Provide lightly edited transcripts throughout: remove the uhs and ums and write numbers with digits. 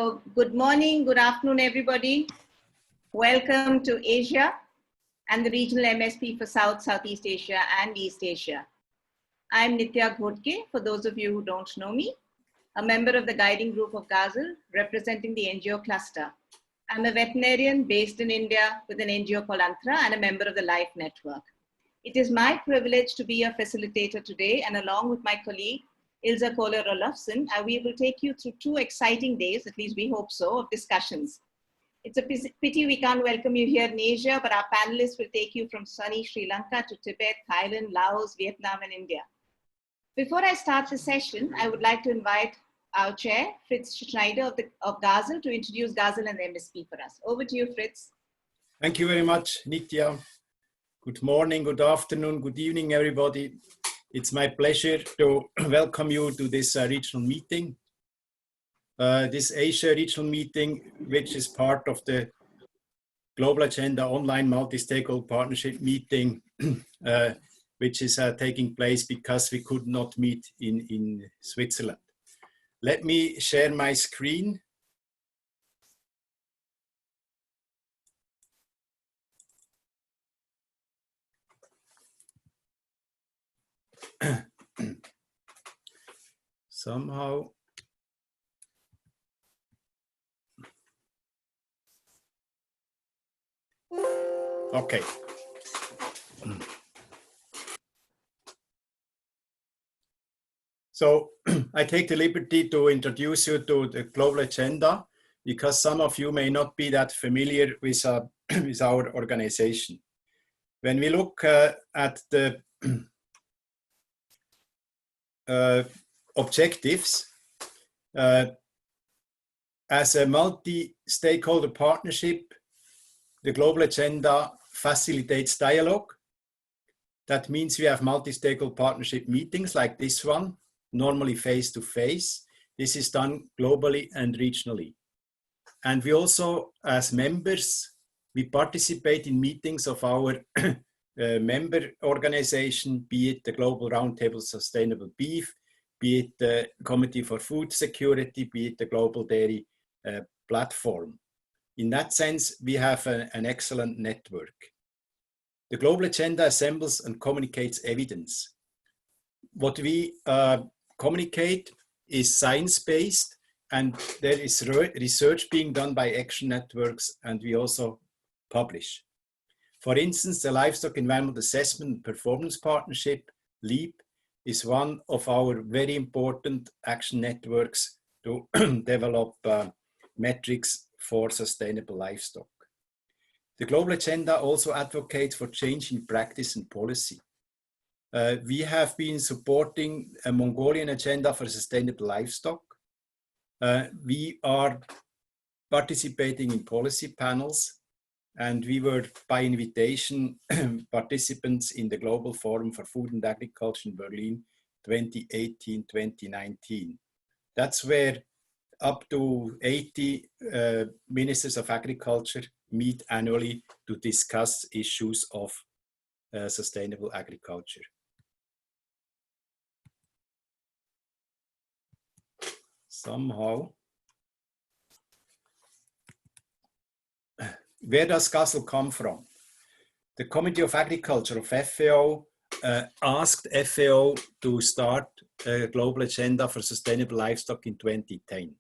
So good morning, good afternoon, everybody. Welcome to Asia and the regional MSP for South, Southeast Asia and East Asia. I'm Nitya Ghodke, for those of you who don't know me, a member of the guiding group of GASL, representing the NGO cluster. I'm a veterinarian based in India with an NGO called Antra and a member of the Life Network. It is my privilege to be a facilitator today, and along with my colleague, Ilse Kohler-Olofsson, we will take you through 2 exciting days, at least we hope so, of discussions. It's a pity we can't welcome you here in Asia, but our panelists will take you from sunny Sri Lanka to Tibet, Thailand, Laos, Vietnam, and India. Before I start the session, I would like to invite our chair, Fritz Schneider of GASL, to introduce GASL and the MSP for us. Over to you, Fritz. Thank you very much, Nitya. Good morning, good afternoon, good evening, everybody. It's my pleasure to welcome you to this regional meeting. This Asia regional meeting, which is part of the Global Agenda Online Multi-Stakeholder Partnership meeting, which is taking place because we could not meet in Switzerland. Let me share my screen. Somehow. Okay. So I take the liberty to introduce you to the Global Agenda because some of you may not be that familiar with our organization. When we look at the objectives, as a multi-stakeholder partnership, the Global Agenda facilitates dialogue. That means we have multi-stakeholder partnership meetings like this one, normally face-to-face. This is done globally and regionally. And we also, as members, we participate in meetings of our member organization, be it the Global Roundtable Sustainable Beef, be it the Committee for Food Security, be it the Global Dairy Platform. In that sense, we have an excellent network. The Global Agenda assembles and communicates evidence. What we communicate is science-based, and there is research being done by action networks, and we also publish. For instance, the Livestock Environmental Assessment and Performance Partnership, LEAP, is one of our very important action networks to develop metrics for sustainable livestock. The Global Agenda also advocates for change in practice and policy. We have been supporting a Mongolian agenda for sustainable livestock. We are participating in policy panels, and we were, by invitation, participants in the Global Forum for Food and Agriculture in Berlin 2018-2019. That's where up to 80 ministers of agriculture meet annually to discuss issues of sustainable agriculture. Somehow, where does GASL come from? The Committee of Agriculture of FAO asked FAO to start a global agenda for sustainable livestock in 2010.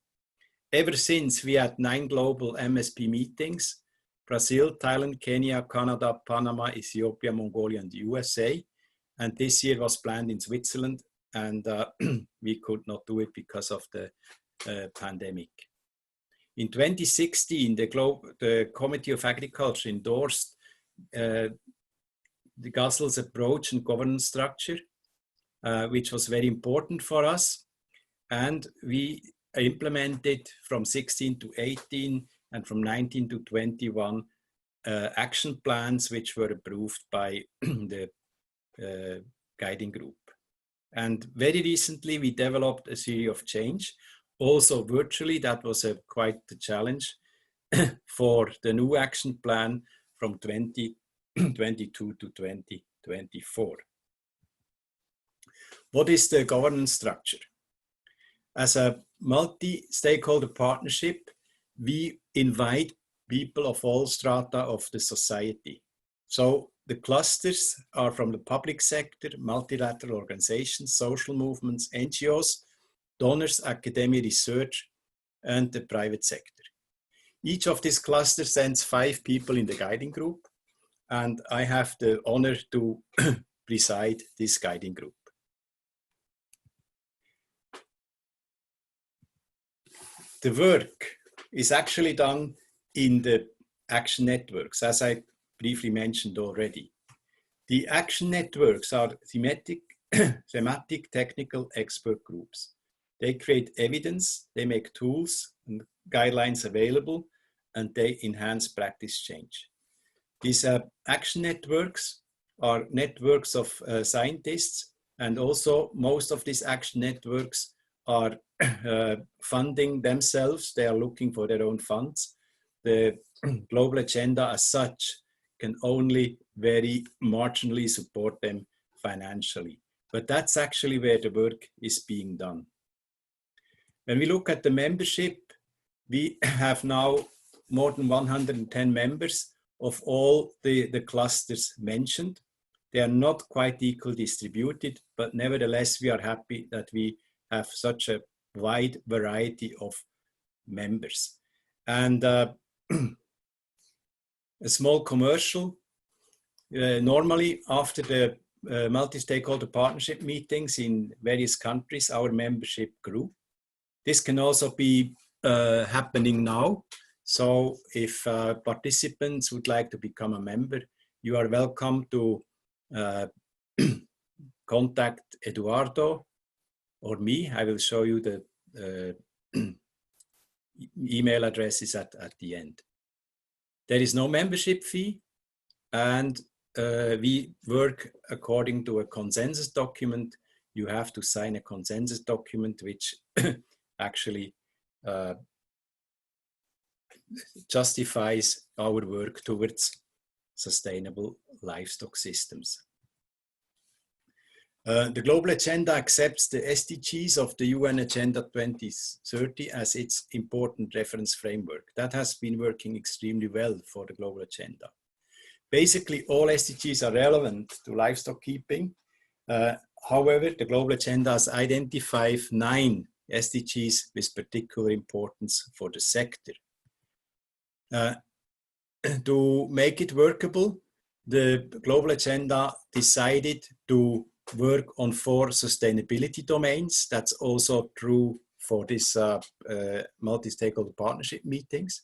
Ever since, we had 9 global MSP meetings: Brazil, Thailand, Kenya, Canada, Panama, Ethiopia, Mongolia, and the USA. And this year was planned in Switzerland, and we could not do it because of the pandemic. In 2016, the Committee of Agriculture endorsed the GASL's approach and governance structure, which was very important for us. And we implemented from 16 to 18 and from 19 to 21 action plans, which were approved by the guiding group. And very recently, we developed a series of change, also virtually. That was quite a challenge for the new action plan from 2022 to 2024. What is the governance structure? As a multi-stakeholder partnership, we invite people of all strata of the society. So the clusters are from the public sector, multilateral organizations, social movements, NGOs, donors, academia, research, and the private sector. Each of these clusters sends 5 people in the guiding group, and I have the honor to preside this guiding group. The work is actually done in the action networks, as I briefly mentioned already. The action networks are thematic, technical expert groups. They create evidence, they make tools and guidelines available, and they enhance practice change. These action networks are networks of scientists, and also most of these action networks are funding themselves. They are looking for their own funds. The global agenda as such can only very marginally support them financially. But that's actually where the work is being done. When we look at the membership, we have now more than 110 members of all the clusters mentioned. They are not quite equally distributed, but nevertheless, we are happy that we have such a wide variety of members. And a small commercial, normally after the multi-stakeholder partnership meetings in various countries, our membership grew. This can also be happening now. So if participants would like to become a member, you are welcome to contact Eduardo or me. I will show you the email addresses at the end. There is no membership fee, and we work according to a consensus document. You have to sign a consensus document which actually justifies our work towards sustainable livestock systems. The Global Agenda accepts the SDGs of the UN Agenda 2030 as its important reference framework. That has been working extremely well for the Global Agenda. Basically, all SDGs are relevant to livestock keeping. However, the Global Agenda has identified 9 SDGs with particular importance for the sector. To make it workable, the Global Agenda decided to work on 4 sustainability domains. That's also true for this multi-stakeholder partnership meetings,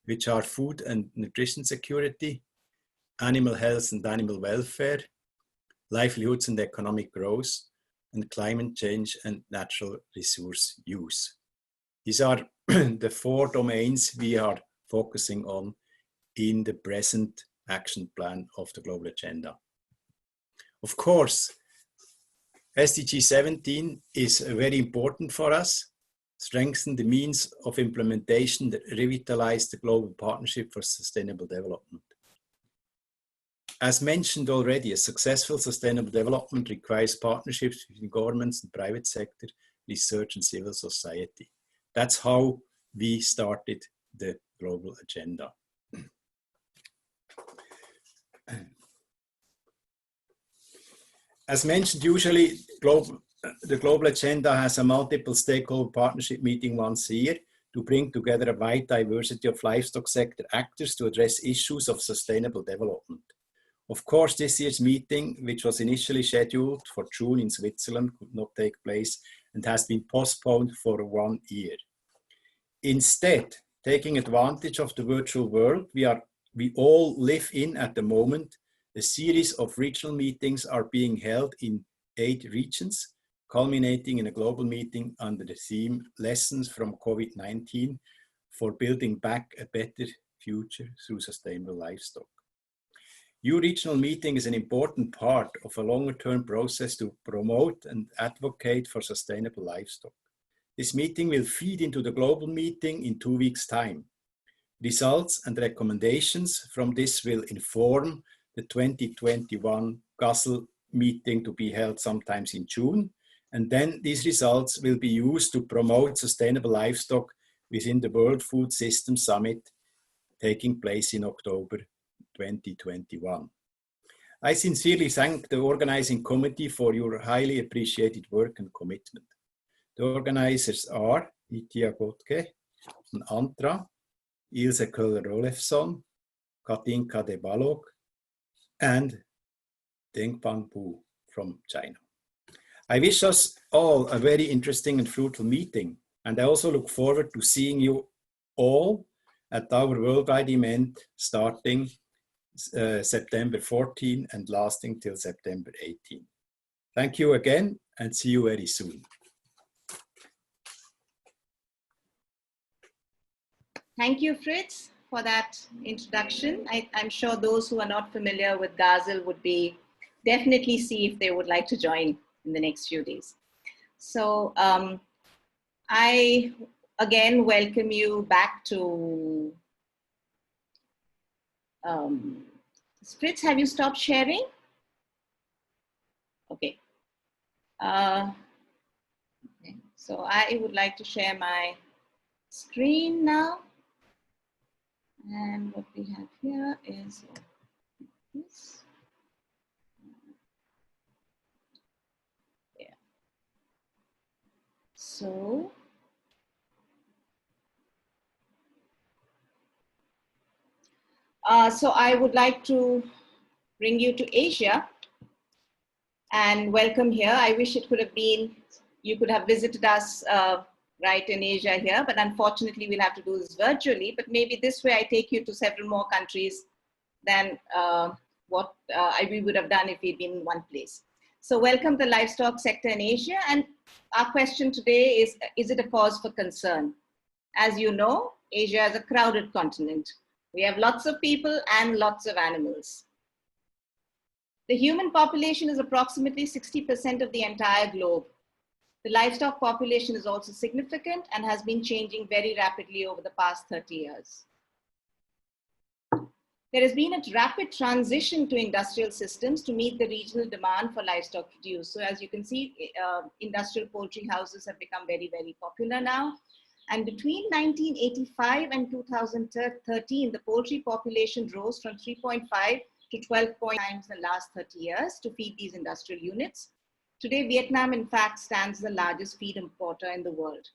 which are food and nutrition security, animal health and animal welfare, livelihoods and economic growth, and climate change and natural resource use. These are the 4 domains we are focusing on in the present action plan of the Global Agenda. Of course, SDG 17 is very important for us. Strengthen the means of implementation that revitalize the global partnership for sustainable development. As mentioned already, a successful sustainable development requires partnerships between governments and private sector, research and civil society. That's how we started the Global Agenda. As mentioned, usually the Global Agenda has a multiple stakeholder partnership meeting once a year to bring together a wide diversity of livestock sector actors to address issues of sustainable development. Of course, this year's meeting, which was initially scheduled for June in Switzerland, could not take place and has been postponed for 1 year. Instead, taking advantage of the virtual world we all live in at the moment, a series of regional meetings are being held in 8 regions, culminating in a global meeting under the theme Lessons from COVID-19 for Building Back a Better Future Through Sustainable Livestock. Your regional meeting is an important part of a longer-term process to promote and advocate for sustainable livestock. This meeting will feed into the global meeting in 2 weeks' time. Results and recommendations from this will inform the 2021 GASL meeting to be held sometimes in June. And then these results will be used to promote sustainable livestock within the World Food System Summit taking place in October 2021. I sincerely thank the organizing committee for your highly appreciated work and commitment. The organizers are Nitya Gotke and Antra, Ilse Köhler-Rolefsson, Katinga Dibalog, and Dengpang Bu from China. I wish us all a very interesting and fruitful meeting, and I also look forward to seeing you all at our worldwide event starting September 14 and lasting till September 18. Thank you again and see you very soon. Thank you, Fritz, for that introduction. I'm sure those who are not familiar with GASL would be definitely see if they would like to join in the next few days. So I again welcome you back to Fritz, have you stopped sharing? Okay. Okay. So I would like to share my screen now. And what we have here is this. Yeah. So I would like to bring you to Asia and welcome here. I wish it could have been, you could have visited us right in Asia here, but unfortunately we'll have to do this virtually, but maybe this way I take you to several more countries than what we would have done if we'd been in one place. So welcome to the livestock sector in Asia, and our question today is it a cause for concern? As you know, Asia is a crowded continent. We have lots of people and lots of animals. The human population is approximately 60% of the entire globe. The livestock population is also significant and has been changing very rapidly over the past 30 years. There has been a rapid transition to industrial systems to meet the regional demand for livestock produce. So as you can see, industrial poultry houses have become very, very popular now. And between 1985 and 2013, the poultry population rose from 3.5 to 12 times in the last 30 years to feed these industrial units. Today, Vietnam, in fact, stands the largest feed importer in the world.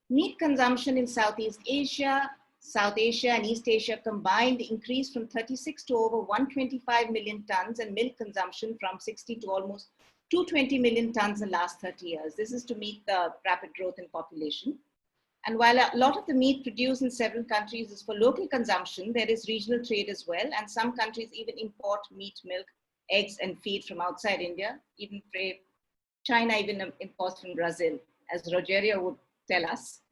Meat consumption in Southeast Asia, South Asia and East Asia combined increased from 36 to over 125 million tons, and milk consumption from 60 to almost 220 million tons in the last 30 years. This is to meet the rapid growth in population. And while a lot of the meat produced in several countries is for local consumption, there is regional trade as well. And some countries even import meat, milk, eggs, and feed from outside India. Even China even imports from Brazil, as Rogerio would tell us.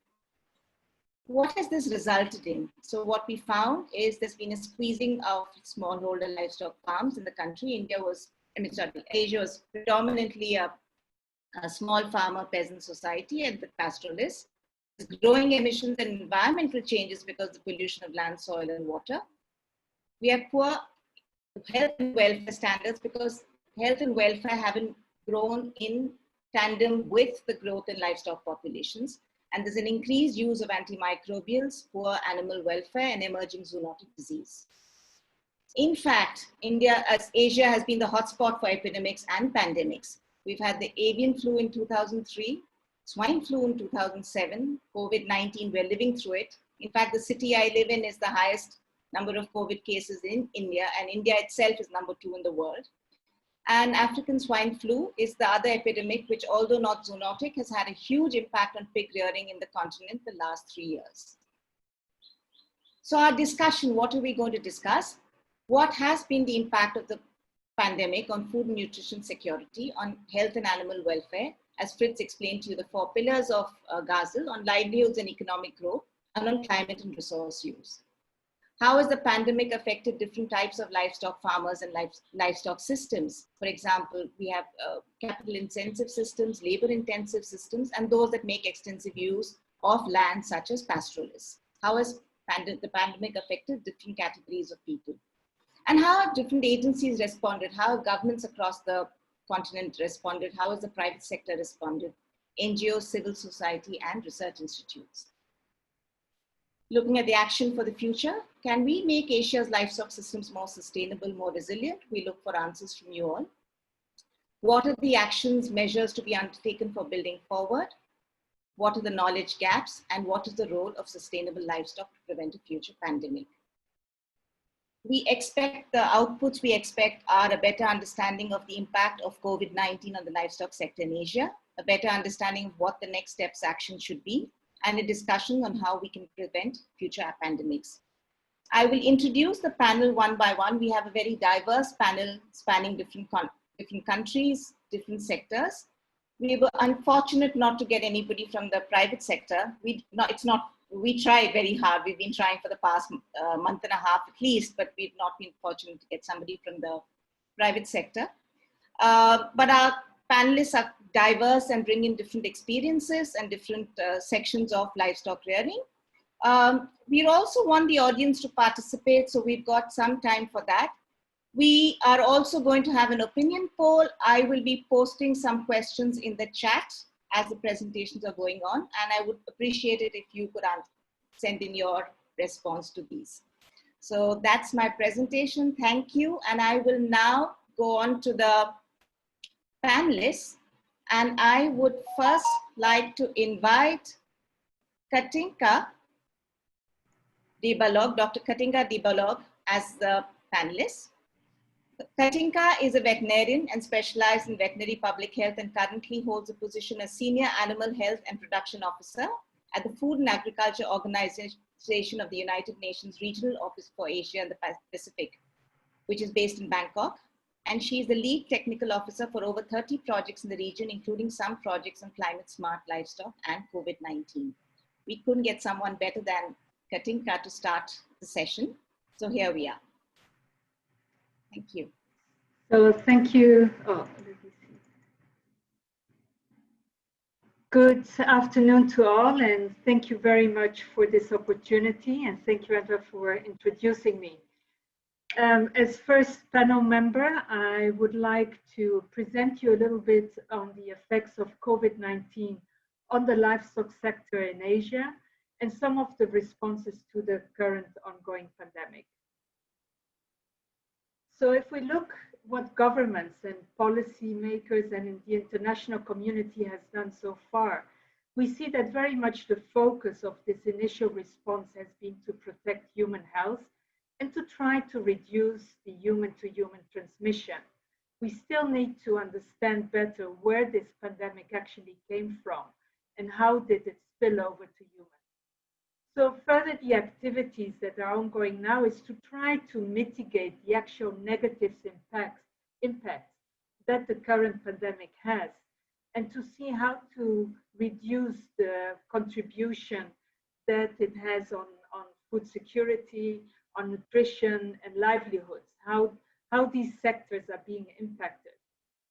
What has this resulted in? So what we found is there's been a squeezing of smallholder livestock farms in the country. Asia was predominantly a small farmer peasant society and the pastoralists. Growing emissions and environmental changes because of the pollution of land, soil, and water. We have poor health and welfare standards because health and welfare haven't grown in tandem with the growth in livestock populations. And there's an increased use of antimicrobials, poor animal welfare, and emerging zoonotic disease. In fact, Asia has been the hotspot for epidemics and pandemics. We've had the avian flu in 2003, swine flu in 2007, COVID-19, we're living through it. In fact, the city I live in is the highest number of COVID cases in India, and India itself is number 2 in the world. And African swine flu is the other epidemic, which although not zoonotic, has had a huge impact on pig rearing in the continent the last 3 years. So our discussion, what are we going to discuss? What has been the impact of the pandemic on food and nutrition security, on health and animal welfare, as Fritz explained to you, the 4 pillars of GASL, on livelihoods and economic growth, and on climate and resource use. How has the pandemic affected different types of livestock farmers and livestock systems? For example, we have capital intensive systems, labor intensive systems, and those that make extensive use of land, such as pastoralists. How has the pandemic affected different categories of people? And how have different agencies responded? How have governments across the continent responded? How has the private sector responded? NGOs, civil society, and research institutes. Looking at the action for the future, can we make Asia's livestock systems more sustainable, more resilient? We look for answers from you all. What are the actions, measures to be undertaken for building forward? What are the knowledge gaps? And what is the role of sustainable livestock to prevent a future pandemic? We expect the outputs we expect are a better understanding of the impact of COVID-19 on the livestock sector in Asia, a better understanding of what the next steps action should be, and a discussion on how we can prevent future pandemics. I will introduce the panel one by one. We have a very diverse panel spanning different countries, different sectors. We were unfortunate not to get anybody from the private sector. We tried very hard. We've been trying for the past month and a half at least, but we've not been fortunate to get somebody from the private sector. But our panelists are diverse and bring in different experiences and different sections of livestock rearing. We also want the audience to participate, so we've got some time for that. We are also going to have an opinion poll. I will be posting some questions in the chat as the presentations are going on, and I would appreciate it if you could send in your response to these. So that's my presentation. Thank you. And I will now go on to the panelists. And I would first like to invite Katinga Dibalog, Dr. Katinga Dibalog, as the panelist. Katinga is a veterinarian and specialized in veterinary public health and currently holds a position as Senior Animal Health and Production Officer at the Food and Agriculture Organization of the United Nations Regional Office for Asia and the Pacific, which is based in Bangkok. And she is the lead technical officer for over 30 projects in the region, including some projects on climate smart livestock and COVID-19. We couldn't get someone better than Katinga to start the session. So here we are. Thank you. So thank you. Good afternoon to all, and thank you very much for this opportunity, and thank you, Eva, for introducing me. As first panel member, I would like to present you a little bit on the effects of COVID-19 on the livestock sector in Asia and some of the responses to the current ongoing pandemic. So if we look what governments and policymakers and the international community has done so far, we see that very much the focus of this initial response has been to protect human health and to try to reduce the human-to-human transmission. We still need to understand better where this pandemic actually came from and how did it spill over to humans. So further, the activities that are ongoing now is to try to mitigate the actual negative impacts that the current pandemic has, and to see how to reduce the contribution that it has on food security, on nutrition and livelihoods, how these sectors are being impacted.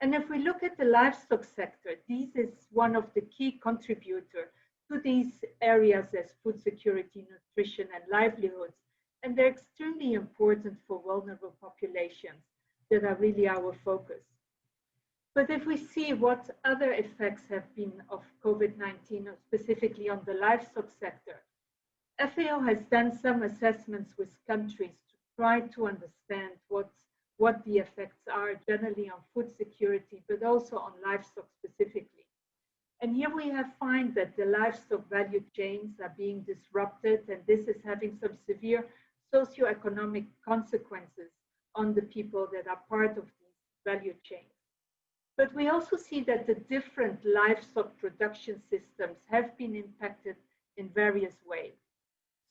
And if we look at the livestock sector, this is one of the key contributors to these areas as food security, nutrition, and livelihoods. And they're extremely important for vulnerable populations that are really our focus. But if we see what other effects have been of COVID-19, specifically on the livestock sector, FAO has done some assessments with countries to try to understand what the effects are generally on food security, but also on livestock specifically. And here we have found that the livestock value chains are being disrupted, and this is having some severe socioeconomic consequences on the people that are part of these value chains. But we also see that the different livestock production systems have been impacted in various ways.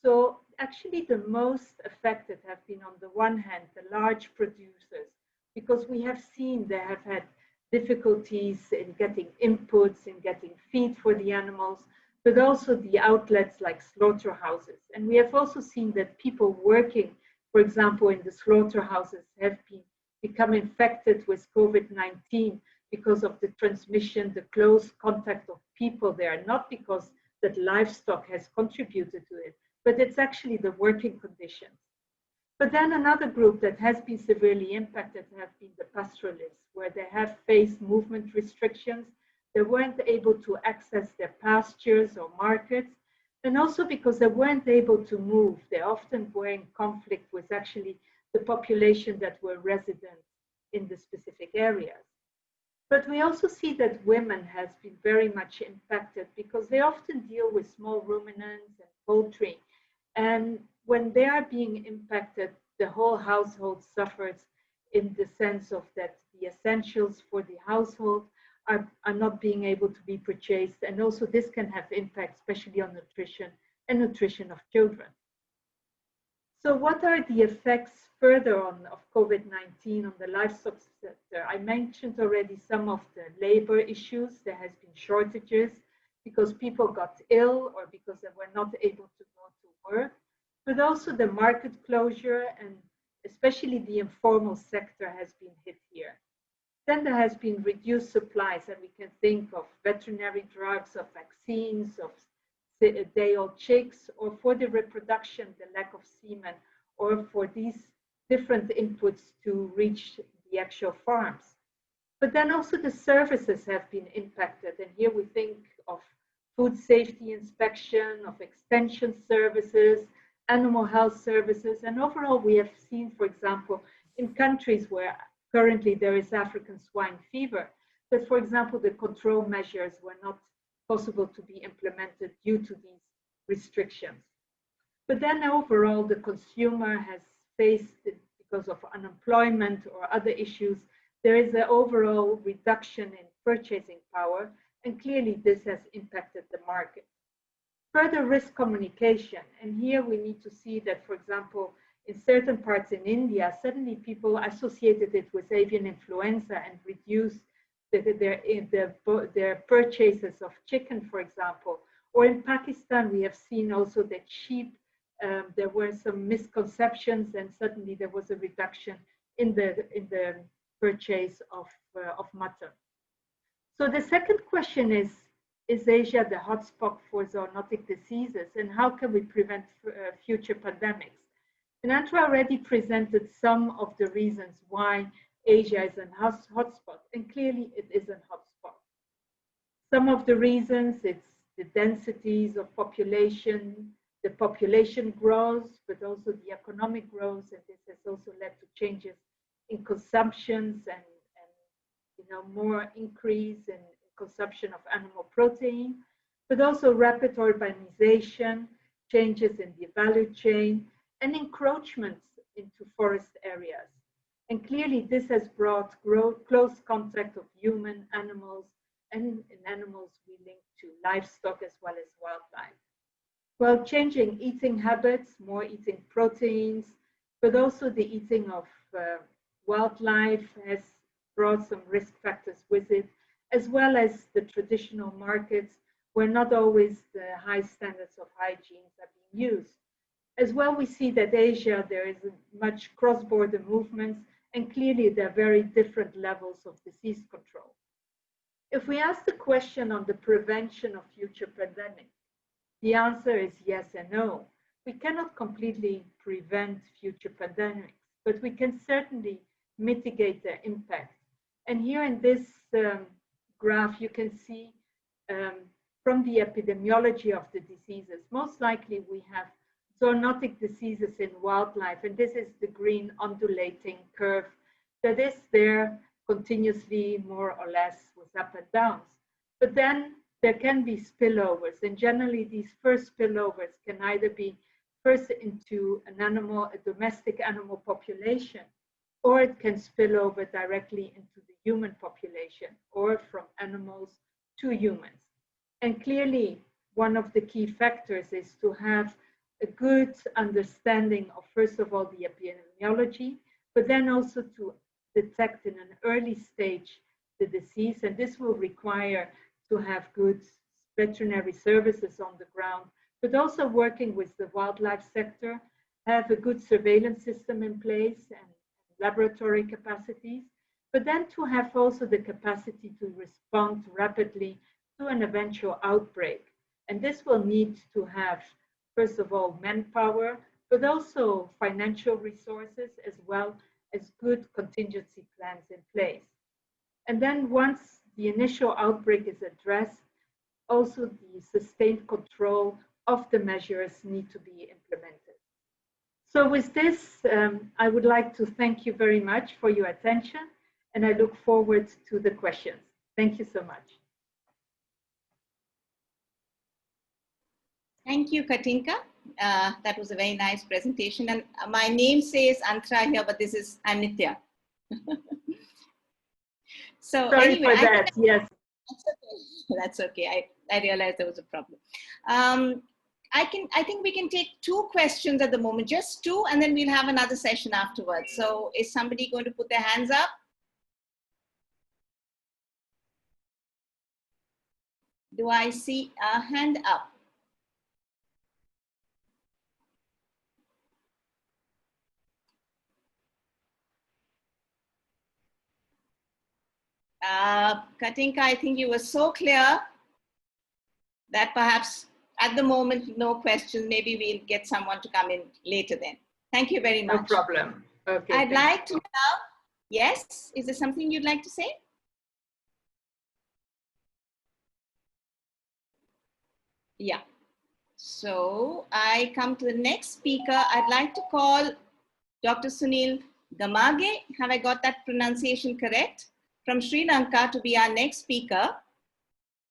So actually the most affected have been, on the one hand, the large producers, because we have seen they have had difficulties in getting inputs, in getting feed for the animals, but also the outlets like slaughterhouses. And we have also seen that people working, for example, in the slaughterhouses have become infected with COVID-19 because of the transmission, the close contact of people there, not because that livestock has contributed to it, but it's actually the working conditions. But then another group that has been severely impacted have been the pastoralists, where they have faced movement restrictions. they weren't able to access their pastures or markets, and also because they weren't able to move. They often were in conflict with actually the population that were resident in the specific areas. But we also see that women has been very much impacted because they often deal with small ruminants and poultry. And when they are being impacted, the whole household suffers in the sense of that the essentials for the household are not being able to be purchased. And also this can have impact, especially on nutrition and nutrition of children. So what are the effects further on of COVID-19 on the livestock sector? I mentioned already some of the labor issues. There has been shortages because people got ill or because they were not able to go to work, but also the market closure and especially the informal sector has been hit here. Then there has been reduced supplies, and we can think of veterinary drugs, of vaccines, of day-old chicks, or for the reproduction, the lack of semen, or for these different inputs to reach the actual farms. But then also the services have been impacted, and here we think of food safety inspection, of extension services, animal health services, and overall we have seen, for example, in countries where currently there is African swine fever, that, for example, the control measures were not possible to be implemented due to these restrictions. But then overall, the consumer has faced, because of unemployment or other issues, there is an overall reduction in purchasing power, and clearly this has impacted the market. Further risk communication, and here we need to see that, for example, in certain parts in India, suddenly people associated it with avian influenza and reduced their purchases of chicken, for example. Or in Pakistan, we have seen also that sheep, there were some misconceptions and suddenly there was a reduction in the purchase of mutton. So the second question is Asia the hotspot for zoonotic diseases, and how can we prevent future pandemics? And Andrea already presented some of the reasons why Asia is a hotspot, and clearly it is a hotspot. Some of the reasons, it's the densities of population, the population grows, but also the economic growth, and this has also led to changes in consumptions and more increase in consumption of animal protein, but also rapid urbanization, changes in the value chain, and encroachments into forest areas. And clearly this has brought close contact of human animals, and in animals we link to livestock as well as wildlife. Well, changing eating habits, more eating proteins, but also the eating of wildlife has brought some risk factors with it, as well as the traditional markets where not always the high standards of hygiene are being used. As well, we see that Asia, there is much cross-border movements, and clearly there are very different levels of disease control. If we ask the question on the prevention of future pandemics, the answer is yes and no. We cannot completely prevent future pandemics, but we can certainly mitigate their impact. And here in this graph, you can see from the epidemiology of the diseases, most likely we have zoonotic diseases in wildlife, and this is the green undulating curve that is there continuously, more or less, with up and downs. But then there can be spillovers, and generally these first spillovers can either be first into an animal, a domestic animal population, or it can spill over directly into the human population, or from animals to humans. And clearly, one of the key factors is to have a good understanding of, first of all, the epidemiology, but then also to detect in an early stage the disease. And this will require to have good veterinary services on the ground, but also working with the wildlife sector, have a good surveillance system in place and laboratory capacities, but then to have also the capacity to respond rapidly to an eventual outbreak. And this will need to have, first of all, manpower, but also financial resources, as well as good contingency plans in place. And then once the initial outbreak is addressed, also the sustained control of the measures need to be implemented. So with this, I would like to thank you very much for your attention, and I look forward to the questions. Thank you so much. Thank you, Katinga. That was a very nice presentation. And my name says Antra here, but I'm Nitya. So sorry anyway, for that. Yes. That's okay. That's okay. I realized there was a problem. I think we can take 2 questions at the moment, just 2, and then we'll have another session afterwards. So is somebody going to put their hands up? Do I see a hand up? Katinka, I think you were so clear that perhaps at the moment, no questions. Maybe we'll get someone to come in later then. Thank you very much. No problem. Okay. I'd like to now, yes, is there something you'd like to say? Yeah. So I come to the next speaker. I'd like to call Dr. Sunil Gamake. Have I got that pronunciation correct? From Sri Lanka to be our next speaker.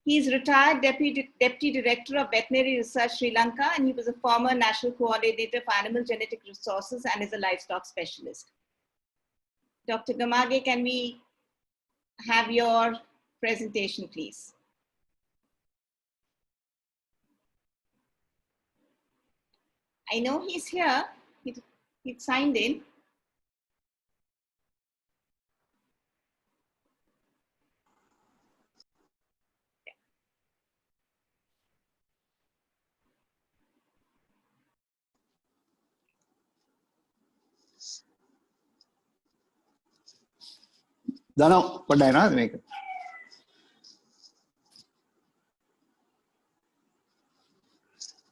He is retired Deputy Director of Veterinary Research Sri Lanka, and he was a former National Coordinator for Animal Genetic Resources and is a livestock specialist. Dr. Gamake, can we have your presentation, please? I know he's here. He signed in.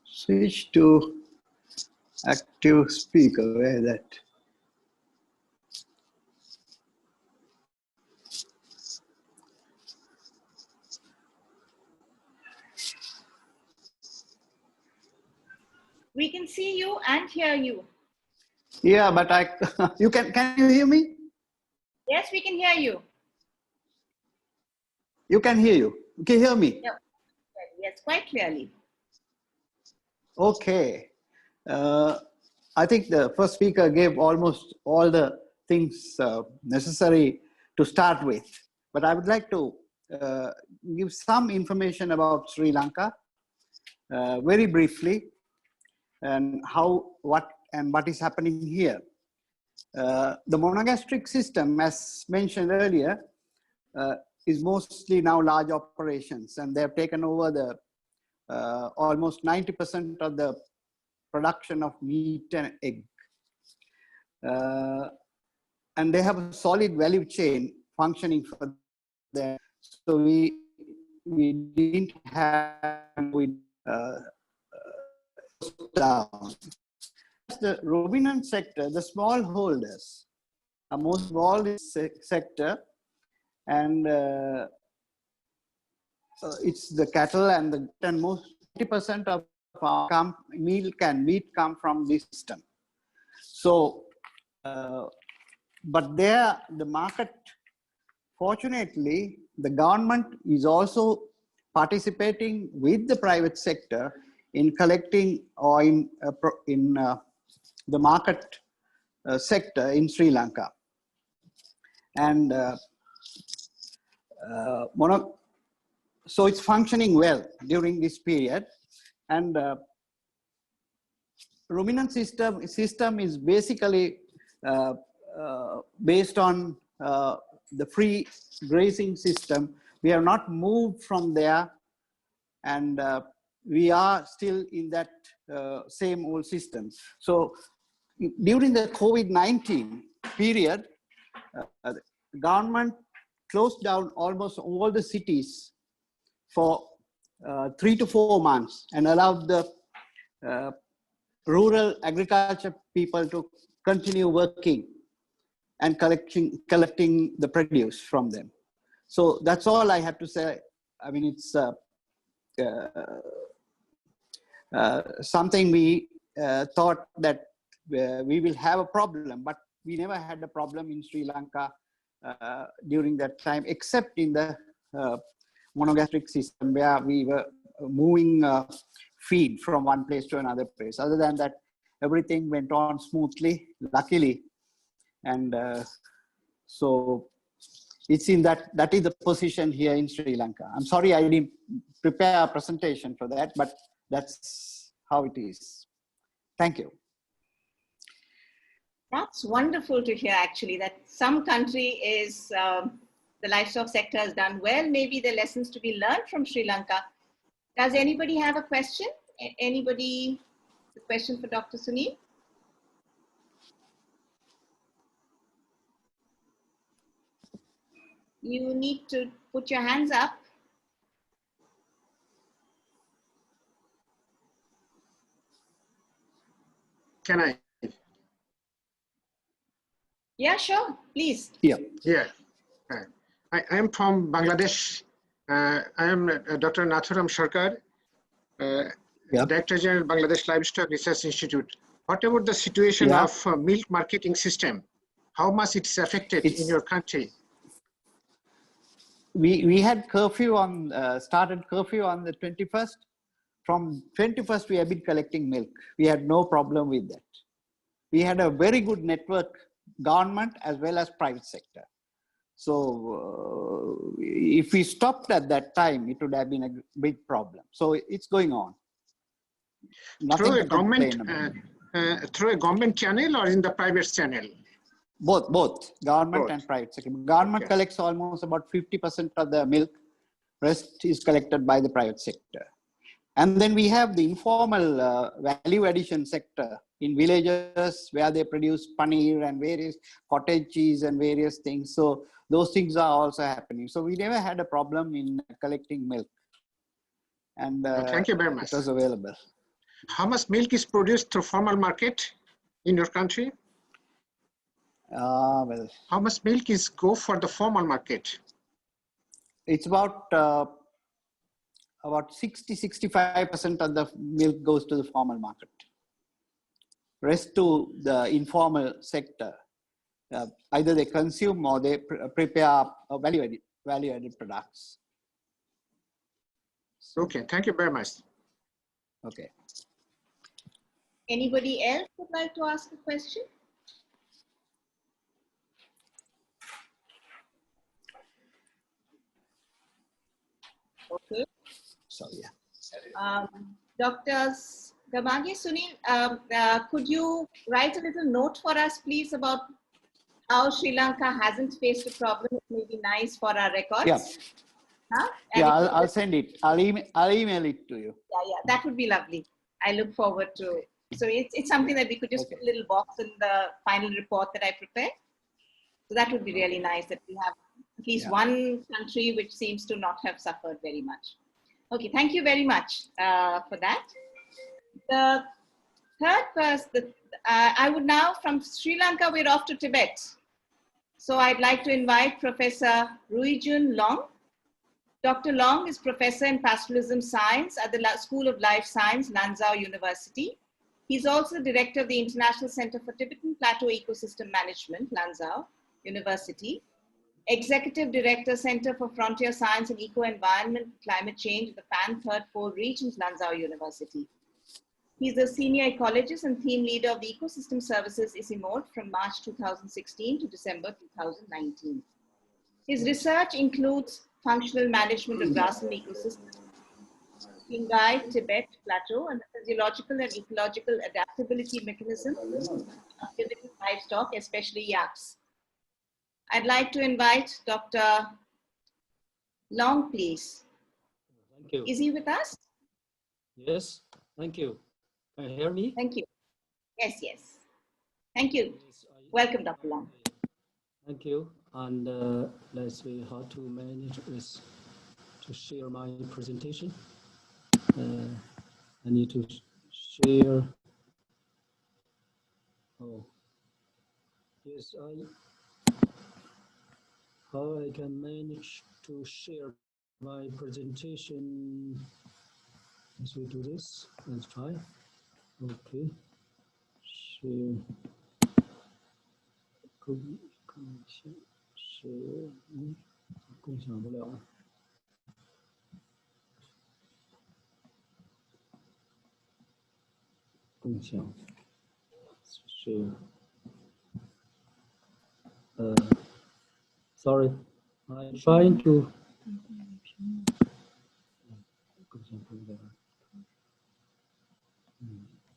Switch to active speaker. Where is that? We can see you and hear you. Yeah, but can you hear me? Yes, we can hear you. You can hear you. You can hear me? Yep. Yes, quite clearly. Okay. I think the first speaker gave almost all the things necessary to start with. But I would like to give some information about Sri Lanka very briefly, and what is happening here. The monogastric system, as mentioned earlier, is mostly now large operations, and they have taken over the almost 90% of the production of meat and egg. And they have a solid value chain functioning for them. So we didn't have down. The ruminant sector, the smallholders are most involved in this sector, and it's the cattle and most 90% of our meat come from this system. So, but there, the market, fortunately, the government is also participating with the private sector in collecting or in the market sector in Sri Lanka. And so it's functioning well during this period. And ruminant system is basically based on the free grazing system. We have not moved from there, and we are still in that same old system. So during the COVID-19 period, the government closed down almost all the cities for 3 to 4 months and allowed the rural agriculture people to continue working and collecting the produce from them. So that's all I have to say. I mean, it's something we thought that we will have a problem, but we never had a problem in Sri Lanka during that time, except in the monogastric system where we were moving feed from one place to another place. Other than that, everything went on smoothly, luckily. And so it's in that is the position here in Sri Lanka. I'm sorry I didn't prepare a presentation for that, but that's how it is. Thank you. That's wonderful to hear, actually, that some country is, the livestock sector has done well. Maybe the lessons to be learned from Sri Lanka. Does anybody have a question? Anybody, a question for Dr. Sunil? You need to put your hands up. Can I? Yeah, sure, please. Yeah. Yeah. I am from Bangladesh. I am Dr. Nathuram Sarkar, Director General, Bangladesh Livestock Research Institute. What about the situation of milk marketing system? How much it's affected in your country? We had curfew on, started curfew on the 21st. From 21st, we have been collecting milk. We had no problem with that. We had a very good network, government as well as private sector. So if we stopped at that time, it would have been a big problem. So it's going on. Nothing Through a to government, complain about. through a government channel or in the private channel? Both government and private sector. Government collects almost about 50% of the milk. Rest is collected by the private sector. And then we have the informal value addition sector in villages where they produce paneer and various cottage cheese and various things. So those things are also happening. So we never had a problem in collecting milk. And thank you very much. It was available. How much milk is produced through formal market in your country? Well, how much milk is go for the formal market? It's about 60-65% of the milk goes to the formal market. Rest to the informal sector. Either they consume or they prepare value-added products. Okay, thank you very much. Okay. Anybody else would like to ask a question? Okay. So yeah. Dr. Gamake, Sunil, could you write a little note for us, please, about how Sri Lanka hasn't faced a problem? It may be nice for our records. Yeah. Huh? Yeah, I'll send it. I'll email it to you. Yeah, that would be lovely. I look forward to it. So it's something that we could just put a little box in the final report that I prepared. So that would be really nice that we have at least one country which seems to not have suffered very much. Okay, thank you very much for that. The third person, I would now, from Sri Lanka, we're off to Tibet. So I'd like to invite Professor Ruijun Long. Dr. Long is Professor in Pastoralism Science at the School of Life Science, Lanzhou University. He's also Director of the International Center for Tibetan Plateau Ecosystem Management, Lanzhou University. Executive Director, Center for Frontier Science and Eco-Environment Climate Change at the PAN Third Four Regions, Lanzhou University. He's a senior ecologist and theme leader of the Ecosystem Services ISIMOD from March 2016 to December 2019. His research includes functional management of grassland ecosystems, Qinghai, Tibet Plateau, and the physiological and ecological adaptability mechanism of Tibetan livestock, especially yaks. I'd like to invite Dr. Long, please. Thank you. Is he with us? Yes, thank you. Can you hear me? Thank you. Yes, yes. Thank you. Welcome, Dr. Long. Thank you. And let's see how to manage this, to share my presentation. I need to share. Oh, yes, how I can manage to share my presentation as we do this. Let's try. Okay. Share. Share. 共享不了。共享。Share. Sorry, I'm trying to.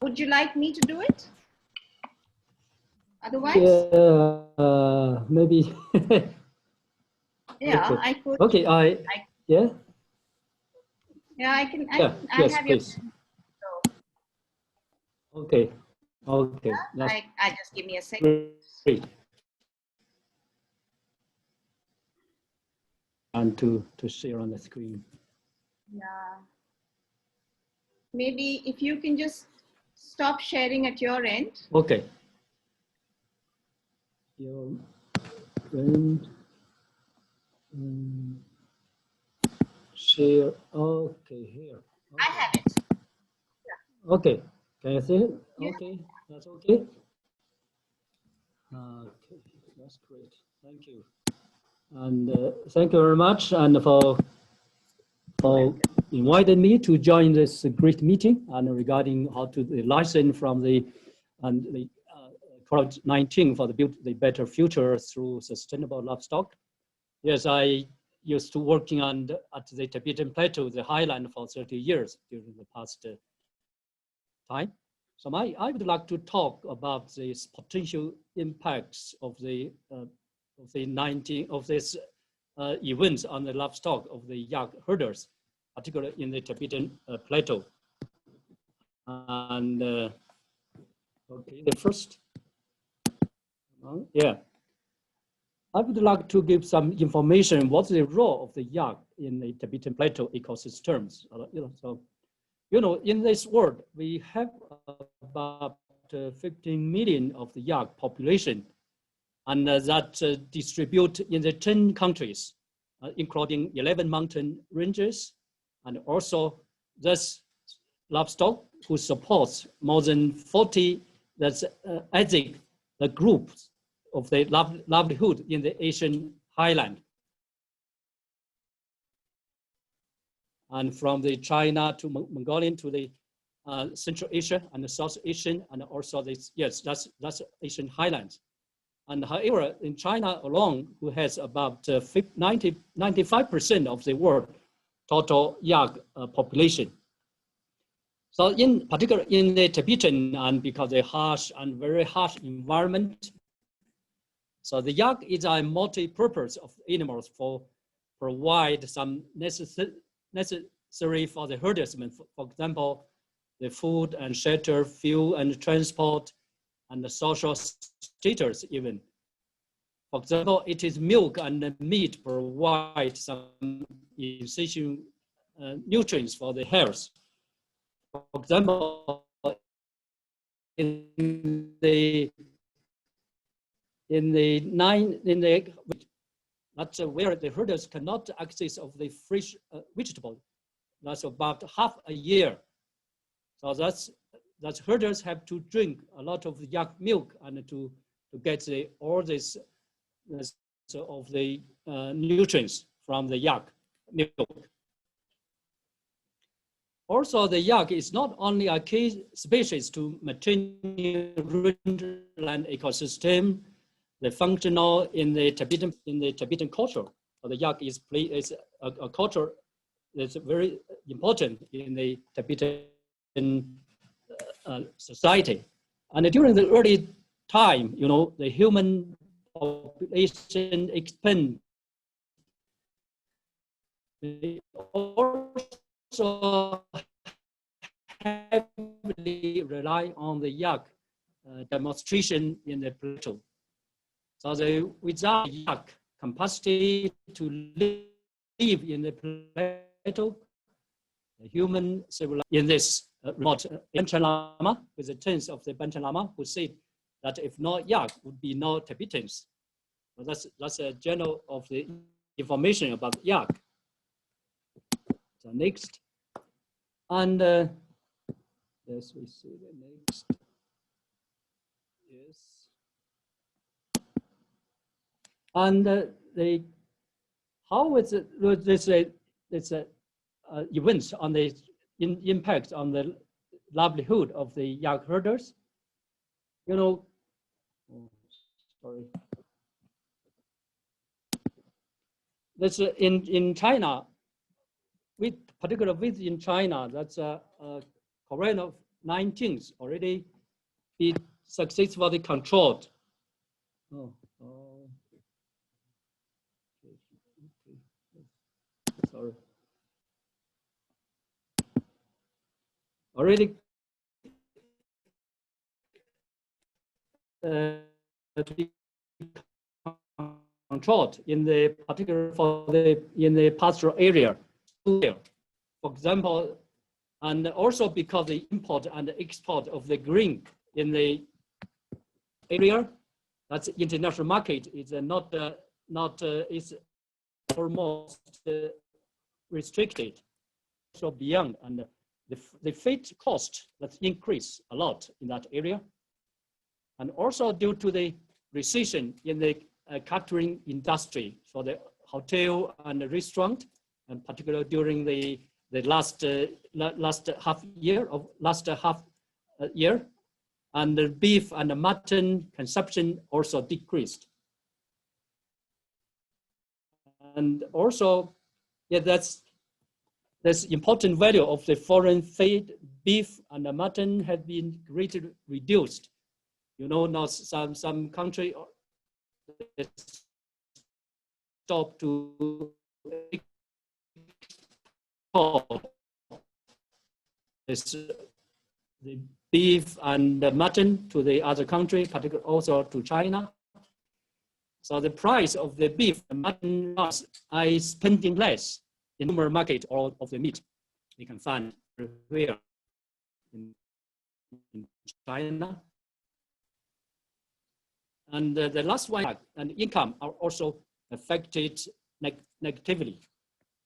Would you like me to do it? Otherwise? Yeah, maybe. Yeah, okay. I could. Okay, yeah. Yeah, I can. Yeah, I yes, have please. your. Okay, okay. I just give me a second. Great. And to share on the screen. Yeah. Maybe if you can just stop sharing at your end. Okay. Your friend. Share. Okay, here. Okay. I have it. Yeah. Okay. Can you see it? Yeah. Okay. That's okay. Okay. That's great. Thank you. And thank you very much, and for inviting me to join this great meeting and regarding how to the license from the COVID-19 for the better future through sustainable livestock. Yes, I used to working at the Tibetan Plateau, the highland, for 30 years during the past time. So I would like to talk about these potential impacts of these events on the livestock of the yak herders, particularly in the Tibetan Plateau. And okay, the first, yeah. I would like to give some information what's the role of the yak in the Tibetan Plateau ecosystems. So, in this world, we have about 15 million of the yak population, and that distribute in the 10 countries, including 11 mountain ranges, and also this livestock who supports more than 40 ethnic groups of the livelihood in the Asian highland. And from the China to Mongolian to the Central Asia and the South Asian, and also this, yes, that's Asian highlands. And however, in China alone, who has about 95% of the world total yak population. So in particular in the Tibetan, and because the harsh and very harsh environment, so the yak is a multi-purpose of animals for provide some necessary for the herdsmen. For example, the food and shelter, fuel and transport, and the social status even. For example, it is milk and meat provide some essential nutrients for the health. For example, that's where the herders cannot access of the fresh vegetable. That's about half a year. So that's herders have to drink a lot of yak milk and to get all this of the nutrients from the yak milk. Also, the yak is not only a key species to maintaining rangeland ecosystem, the functional in the Tibetan culture. So the yak is a culture that's very important in the Tibetan society. And during the early time, the human population expanded. They also heavily rely on the yak demonstration in the plateau. So without yak capacity to live in the plateau, the human civilization in this remote Banchen Lama, with the terms of the Banchen Lama, who said that if not yak, would be no Tibetans. That's a general of the information about yak. So next, and yes, we see the next. Yes, and how is it? This events on the impact on the livelihood of the yak herders. You know, oh, sorry. That's in China, particularly in China, that's COVID-19 already be successfully controlled. Oh, okay. Sorry. Already controlled in the particular in the pastoral area. For example, and also because the import and export of the grain in the area, that's international market is is almost restricted. So beyond, and the freight cost that's increased a lot in that area, and also due to the recession in the catering industry for the hotel and the restaurant, and particularly during the last half year, and the beef and the mutton consumption also decreased. And also, yeah, that's important value of the foreign feed, beef and the mutton have been greatly reduced. You know, now some country stop to export the beef and the mutton to the other country, particularly also to China. So the price of the beef and mutton is spending less in the normal market or of the meat we can find everywhere in China. And the last one, and income are also affected negatively.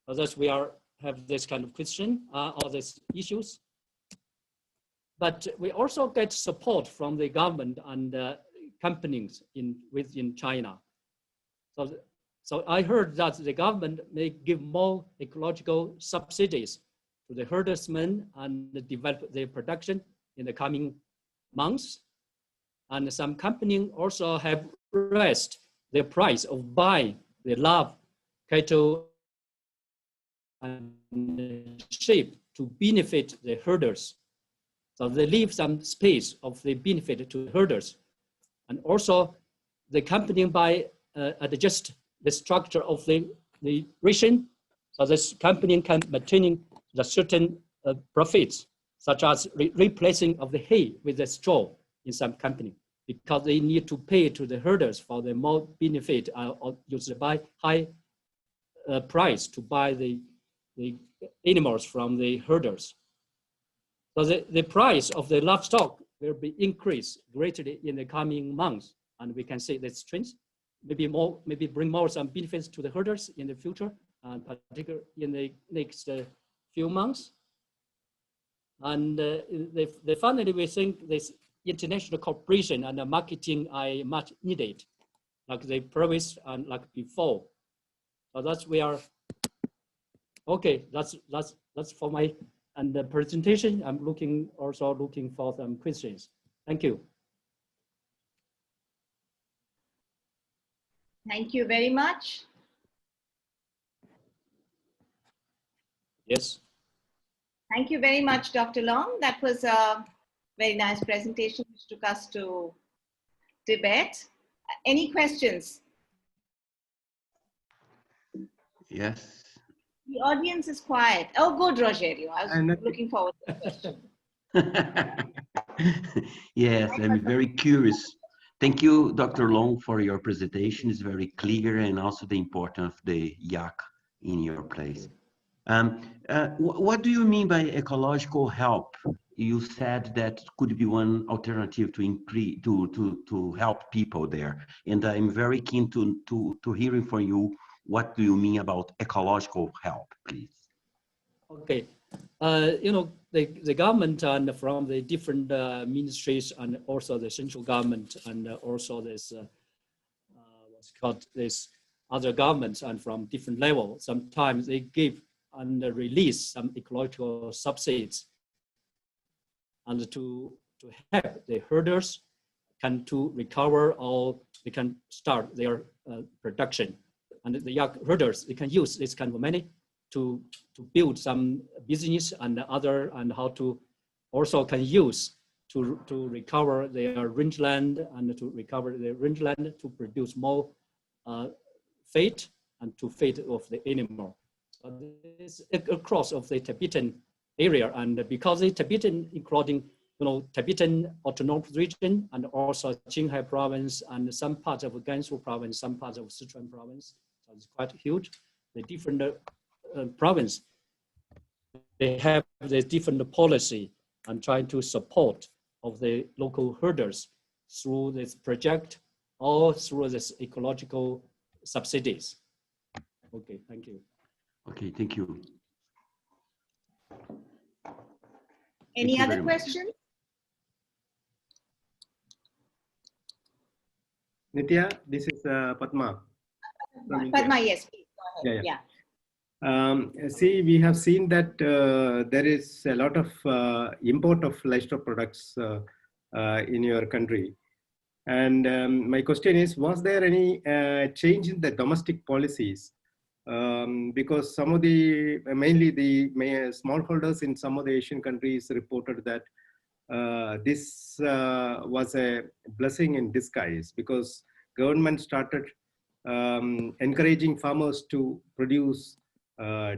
So thus we have this kind of question, all these issues. But we also get support from the government and companies within China. So I heard that the government may give more ecological subsidies to the herdsmen and develop their production in the coming months. And some companies also have raised the price of buying the live cattle and sheep to benefit the herders. So they leave some space of the benefit to the herders. And also the company by adjust the structure of the ration. So this company can maintain the certain profits, such as replacing of the hay with the straw in some company, because they need to pay to the herders for the more benefit or used by high price to buy the animals from the herders. So the price of the livestock will be increased greatly in the coming months, and we can see this trend. Maybe bring more some benefits to the herders in the future, and particularly in the next few months. And finally, we think this international cooperation and the marketing are much needed, like the previous and like before. So that's we are okay. That's for my and the presentation. I'm also looking for some questions. Thank you. Thank you very much. Yes. Thank you very much, Dr. Long. That was a very nice presentation which took us to Tibet. Any questions? Yes. The audience is quiet. Oh, good, Rogerio. I was looking forward to the question. Yes, I'm very curious. Thank you, Dr. Long, for your presentation. It's very clear, and also the importance of the yak in your place. What do you mean by ecological help you said that could be one alternative to increase to help people there, and I'm very keen to hearing from you. What do you mean about ecological help, please? Okay, the government and from the different ministries and also the central government and also this what's called this other governments and from different levels, sometimes they give and release some ecological subsidies and to help the herders can to recover or they can start their production. And the young herders, they can use this kind of money to build some business and other, and how to also can use to recover their rangeland and to recover the rangeland to produce more feed and to feed of the animal. So this across of the Tibetan area, and because the Tibetan, including Tibetan Autonomous Region and also Qinghai Province and some parts of Gansu Province, some parts of Sichuan Province, so it's quite huge. The different province, they have the different policy and trying to support of the local herders through this project or through this ecological subsidies. Okay, thank you. Okay, thank you. Any other questions? Nitya, this is Padma. Padma, yes, please go ahead. Yeah. See, we have seen that there is a lot of import of livestock products in your country. And my question is, was there any change in the domestic policies? Because some of the, mainly the smallholders in some of the Asian countries reported that this was a blessing in disguise, because government started encouraging farmers to produce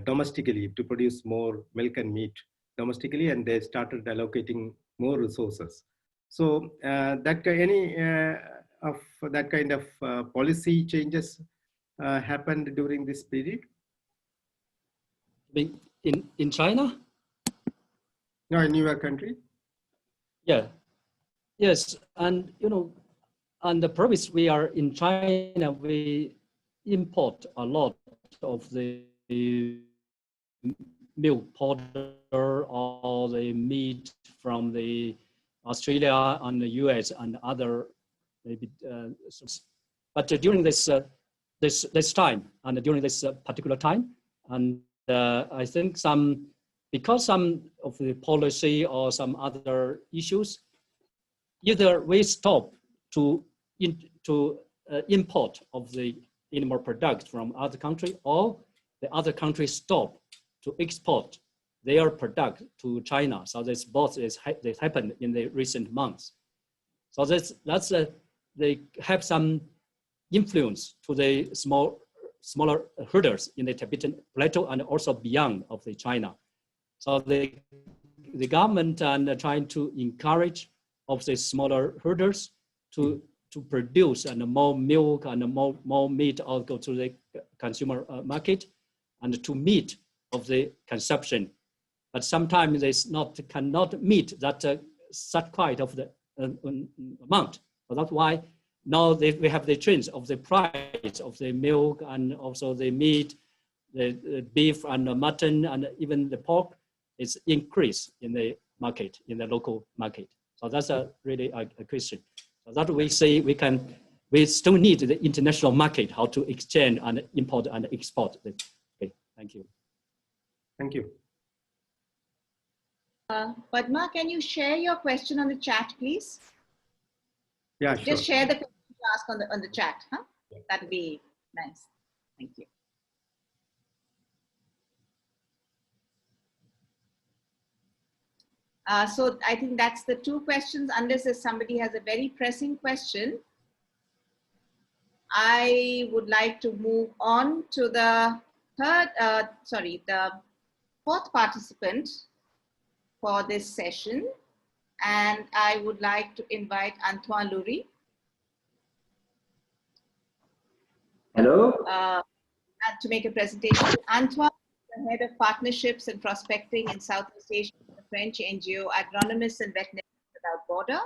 domestically, to produce more milk and meat domestically, and they started allocating more resources. So any of that kind of policy changes happened during this period? In China? No, in your country? Yeah, yes, and on the province we are in China, we import a lot of the milk powder or the meat from the Australia and the US and other maybe. But during this time and during this particular time, and I think because some of the policy or some other issues, either we stop to import of the animal product from other country, or the other country stop to export their product to China. So this both is happened in the recent months. So they have some influence to the smaller herders in the Tibetan plateau and also beyond of the China. So the government are trying to encourage of the smaller herders to produce and more milk and more meat or go to the consumer market and to meet of the consumption. But sometimes they cannot meet that such quite of the amount. So that's why now we have the trends of the price of the milk and also the meat, the beef and the mutton and even the pork is increased in the market, in the local market. So that's really a question. So that we say we still need the international market, how to exchange and import and export. Okay, thank you. Thank you. Padma, can you share your question on the chat, please? Yeah, sure. Just share the question you ask on the chat, huh? Yeah. That'd be nice. Thank you. So I think that's the two questions, unless somebody has a very pressing question. I would like to move on to the the fourth participant for this session. And I would like to invite Antoine Loury. Hello. To make a presentation. Antoine is the head of partnerships and prospecting in Southeast Asia for the French NGO Agronomists and Veterinarians Without Borders.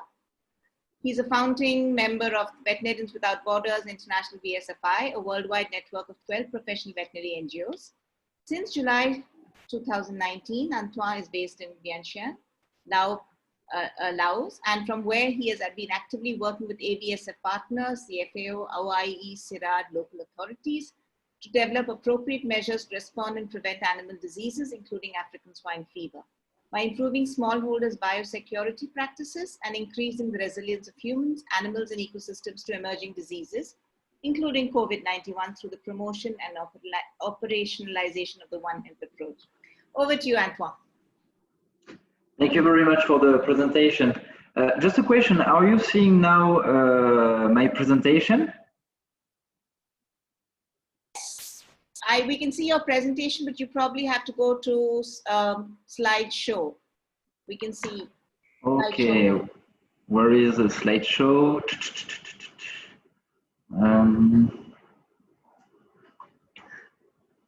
He's a founding member of Veterinarians Without Borders International VSFI, a worldwide network of 12 professional veterinary NGOs. Since July 2019, Antoine is based in Vientiane, Laos, and from where he has been actively working with AVSF partners, CFAO, OIE, CIRAD, local authorities, to develop appropriate measures to respond and prevent animal diseases, including African swine fever, by improving smallholders' biosecurity practices and increasing the resilience of humans, animals, and ecosystems to emerging diseases, including COVID-19, through the promotion and operationalization of the One Health approach. Over to you, Antoine. Thank you very much for the presentation. Just a question, are you seeing now my presentation? We can see your presentation, but you probably have to go to slideshow. We can see. Okay, slideshow. Where is the slideshow?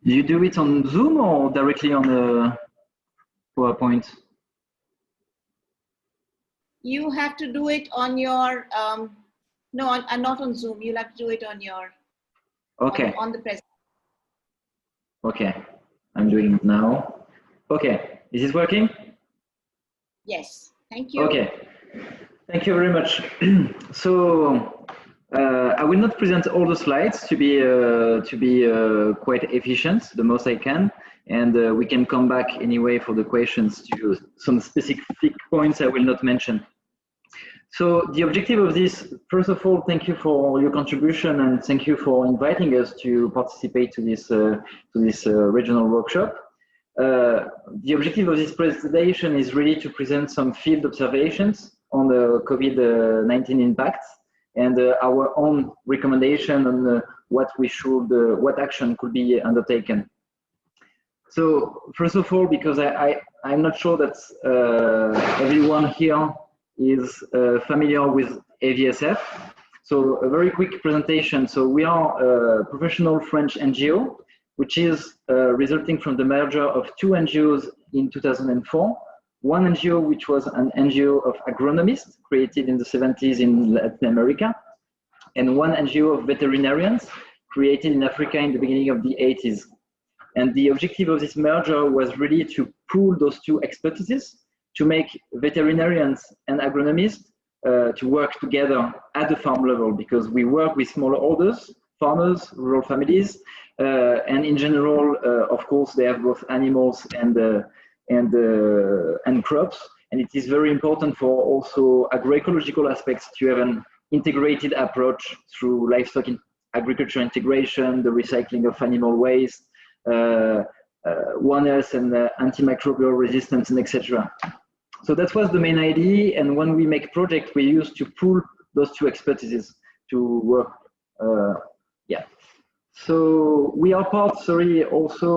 Do you do it on Zoom or directly on the PowerPoint? You have to do it on your, no, not on Zoom. You'll have to do it on your, okay. On the presentation. Okay, I'm doing it now. Okay, is this working? Yes, thank you. Okay, thank you very much. So I will not present all the slides to be quite efficient, the most I can, and we can come back anyway for the questions to some specific points I will not mention. So the objective of this, first of all, thank you for your contribution and thank you for inviting us to participate to this regional workshop. The objective of this presentation is really to present some field observations on the COVID-19 impact and our own recommendation on what what action could be undertaken. So first of all, because I'm not sure that everyone here is familiar with AVSF. So a very quick presentation. So we are a professional French NGO, which is resulting from the merger of two NGOs in 2004. One NGO, which was an NGO of agronomists created in the 70s in Latin America, and one NGO of veterinarians created in Africa in the beginning of the 80s. And the objective of this merger was really to pool those two expertises to make veterinarians and agronomists to work together at the farm level, because we work with smallholders, farmers, rural families, and in general, of course, they have both animals and crops, and it is very important for also agroecological aspects to have an integrated approach through livestock agriculture integration, the recycling of animal waste, One Health and antimicrobial resistance, and etc. So that was the main idea, and when we make projects, we used to pool those two expertises to work. Yeah. So we are part, also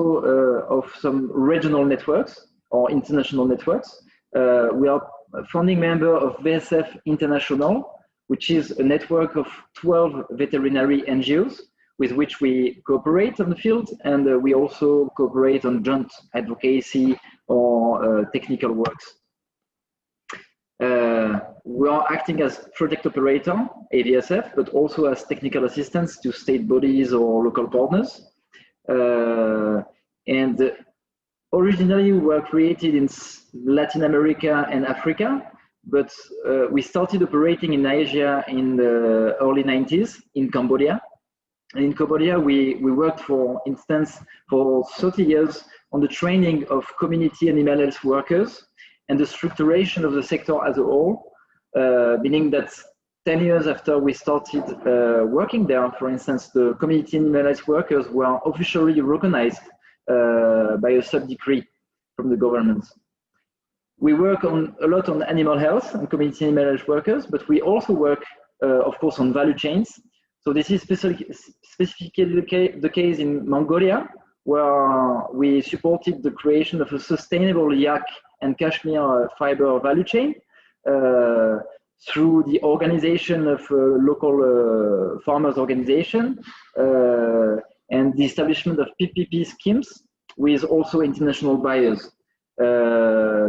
of some regional networks or international networks. We are a founding member of VSF International, which is a network of 12 veterinary NGOs with which we cooperate on the field, and we also cooperate on joint advocacy or technical works. We are acting as project operator, AVSF, but also as technical assistants to state bodies or local partners. And originally we were created in Latin America and Africa, but we started operating in Asia in the early 90s in Cambodia. And in Cambodia, we worked, for instance, for 30 years on the training of community animal health workers and the structuration of the sector as a whole, meaning that 10 years after we started working there, for instance, the community animal health workers were officially recognized by a sub-decree from the government. We work a lot on animal health and community animal health workers, but we also work, of course, on value chains. So this is specifically the case in Mongolia, where we supported the creation of a sustainable yak and cashmere fiber value chain through the organization of local farmers organization and the establishment of PPP schemes with also international buyers.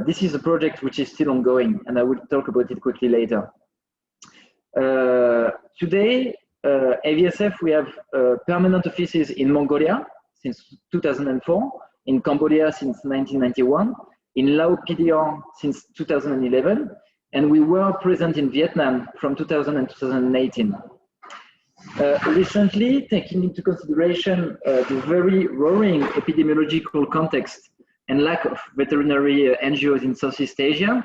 This is a project which is still ongoing, and I will talk about it quickly later. Today, AVSF, we have permanent offices in Mongolia since 2004, in Cambodia since 1991, in Lao PDR since 2011, and we were present in Vietnam from 2000 and 2018. Recently, taking into consideration the very worrying epidemiological context and lack of veterinary NGOs in Southeast Asia,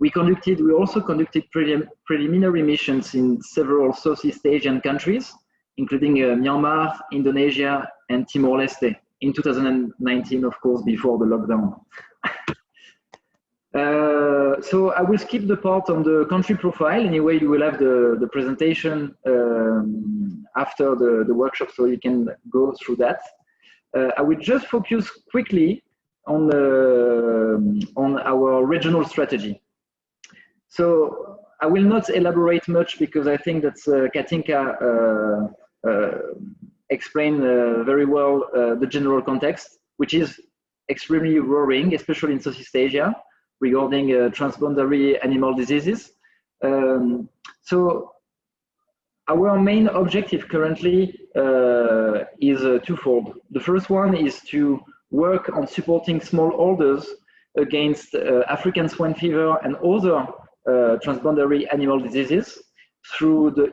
we also conducted preliminary missions in several Southeast Asian countries, including Myanmar, Indonesia, and Timor-Leste in 2019, of course, before the lockdown. So I will skip the part on the country profile. Anyway, you will have the presentation after the workshop, so you can go through that. I will just focus quickly on our regional strategy. So I will not elaborate much because I think that Katinga explained very well the general context, which is extremely worrying, especially in Southeast Asia, regarding transboundary animal diseases. So our main objective currently is twofold. The first one is to work on supporting smallholders against African swine fever and other transboundary animal diseases through the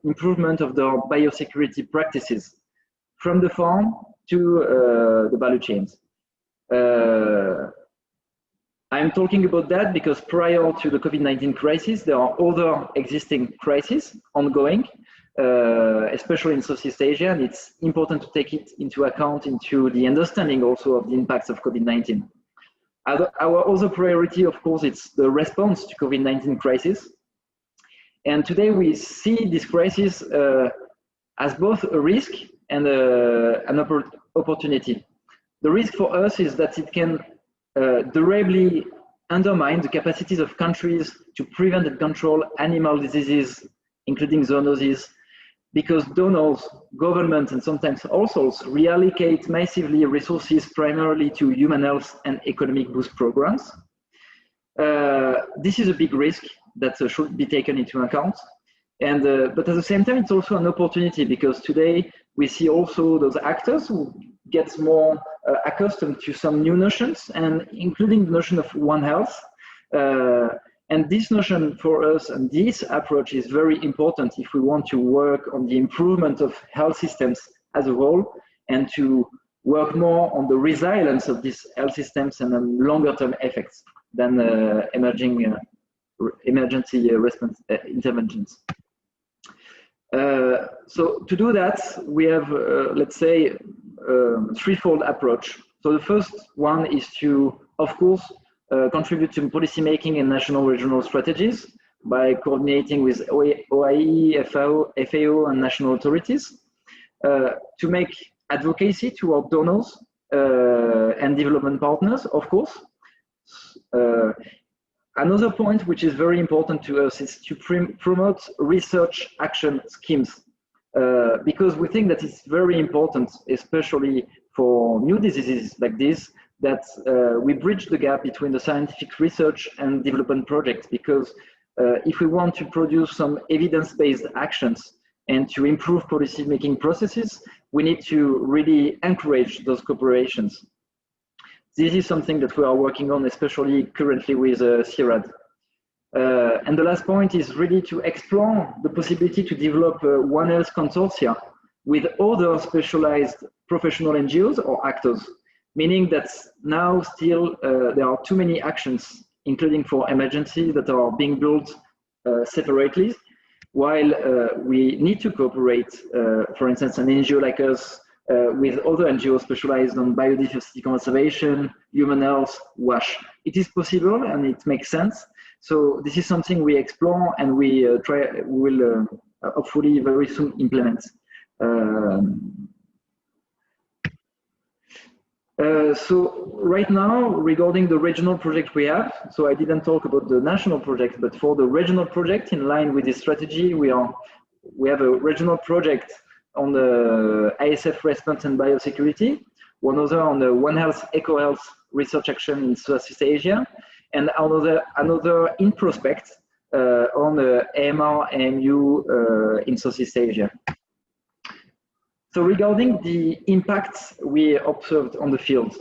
improvement of their biosecurity practices from the farm to the value chains. I'm talking about that because prior to the COVID-19 crisis, there are other existing crises ongoing, especially in Southeast Asia, and it's important to take it into account into the understanding also of the impacts of COVID-19. Our other priority, of course, it's the response to COVID-19 crisis. And today we see this crisis as both a risk and an opportunity. The risk for us is that it can durably undermine the capacities of countries to prevent and control animal diseases, including zoonoses, because donors, governments, and sometimes households reallocate massively resources primarily to human health and economic boost programs. This is a big risk that should be taken into account. And, but at the same time, it's also an opportunity because today we see also those actors who get more accustomed to some new notions, and including the notion of One Health. And this notion for us and this approach is very important if we want to work on the improvement of health systems as a whole and to work more on the resilience of these health systems and on longer term effects than emergency response interventions. So to do that, we have, let's say, threefold approach. So the first one is to, of course, contribute to policy making and national regional strategies by coordinating with OIE, FAO, and national authorities, to make advocacy to our donors and development partners, of course. Another point which is very important to us is to promote research action schemes, because we think that it's very important, especially for new diseases like this, that we bridge the gap between the scientific research and development projects, because if we want to produce some evidence-based actions and to improve policy-making processes, we need to really encourage those cooperations. This is something that we are working on, especially currently with CIRAD. And the last point is really to explore the possibility to develop One Health consortia with other specialized professional NGOs or actors, meaning that now still there are too many actions, including for emergencies, that are being built separately, while we need to cooperate, for instance, an NGO like us with other NGOs specialized on biodiversity conservation, human health, WASH. It is possible and it makes sense. So this is something we explore and we will hopefully very soon implement. So right now, regarding the regional project we have, so I didn't talk about the national project, but for the regional project, in line with this strategy, we have a regional project on the ISF response and biosecurity, one other on the One Health Eco Health research action in Southeast Asia, and another in prospect on AMR, AMU in Southeast Asia. So regarding the impacts we observed on the field,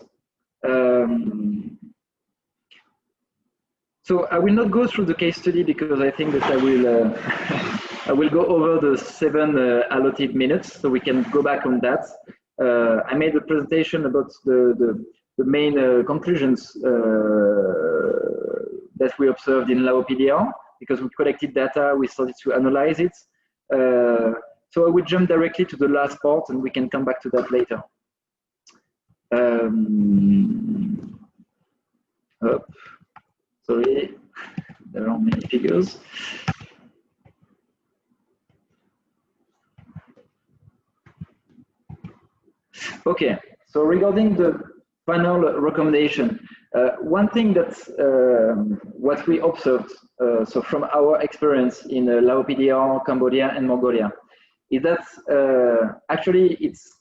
so I will not go through the case study because I think that I will I will go over the 7 allotted minutes, so we can go back on that. I made a presentation about the main conclusions that we observed in LAOPDR, because we collected data, we started to analyze it. So I will jump directly to the last part, and we can come back to that later. Sorry, there are many figures. Okay, so regarding the final recommendation, one thing that what we observed, so from our experience in LAOPDR, Cambodia and Mongolia, is that actually it's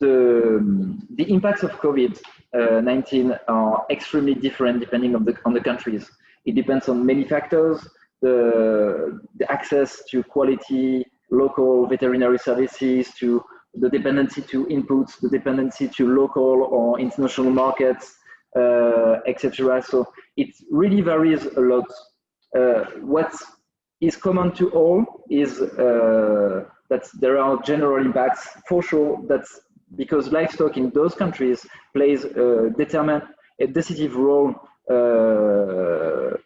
the impacts of COVID-19 are extremely different depending on the countries. It depends on many factors, the access to quality local veterinary services, to the dependency to inputs, the dependency to local or international markets, etc. So it really varies a lot. What is common to all is that there are general impacts, for sure, that's because livestock in those countries plays a decisive role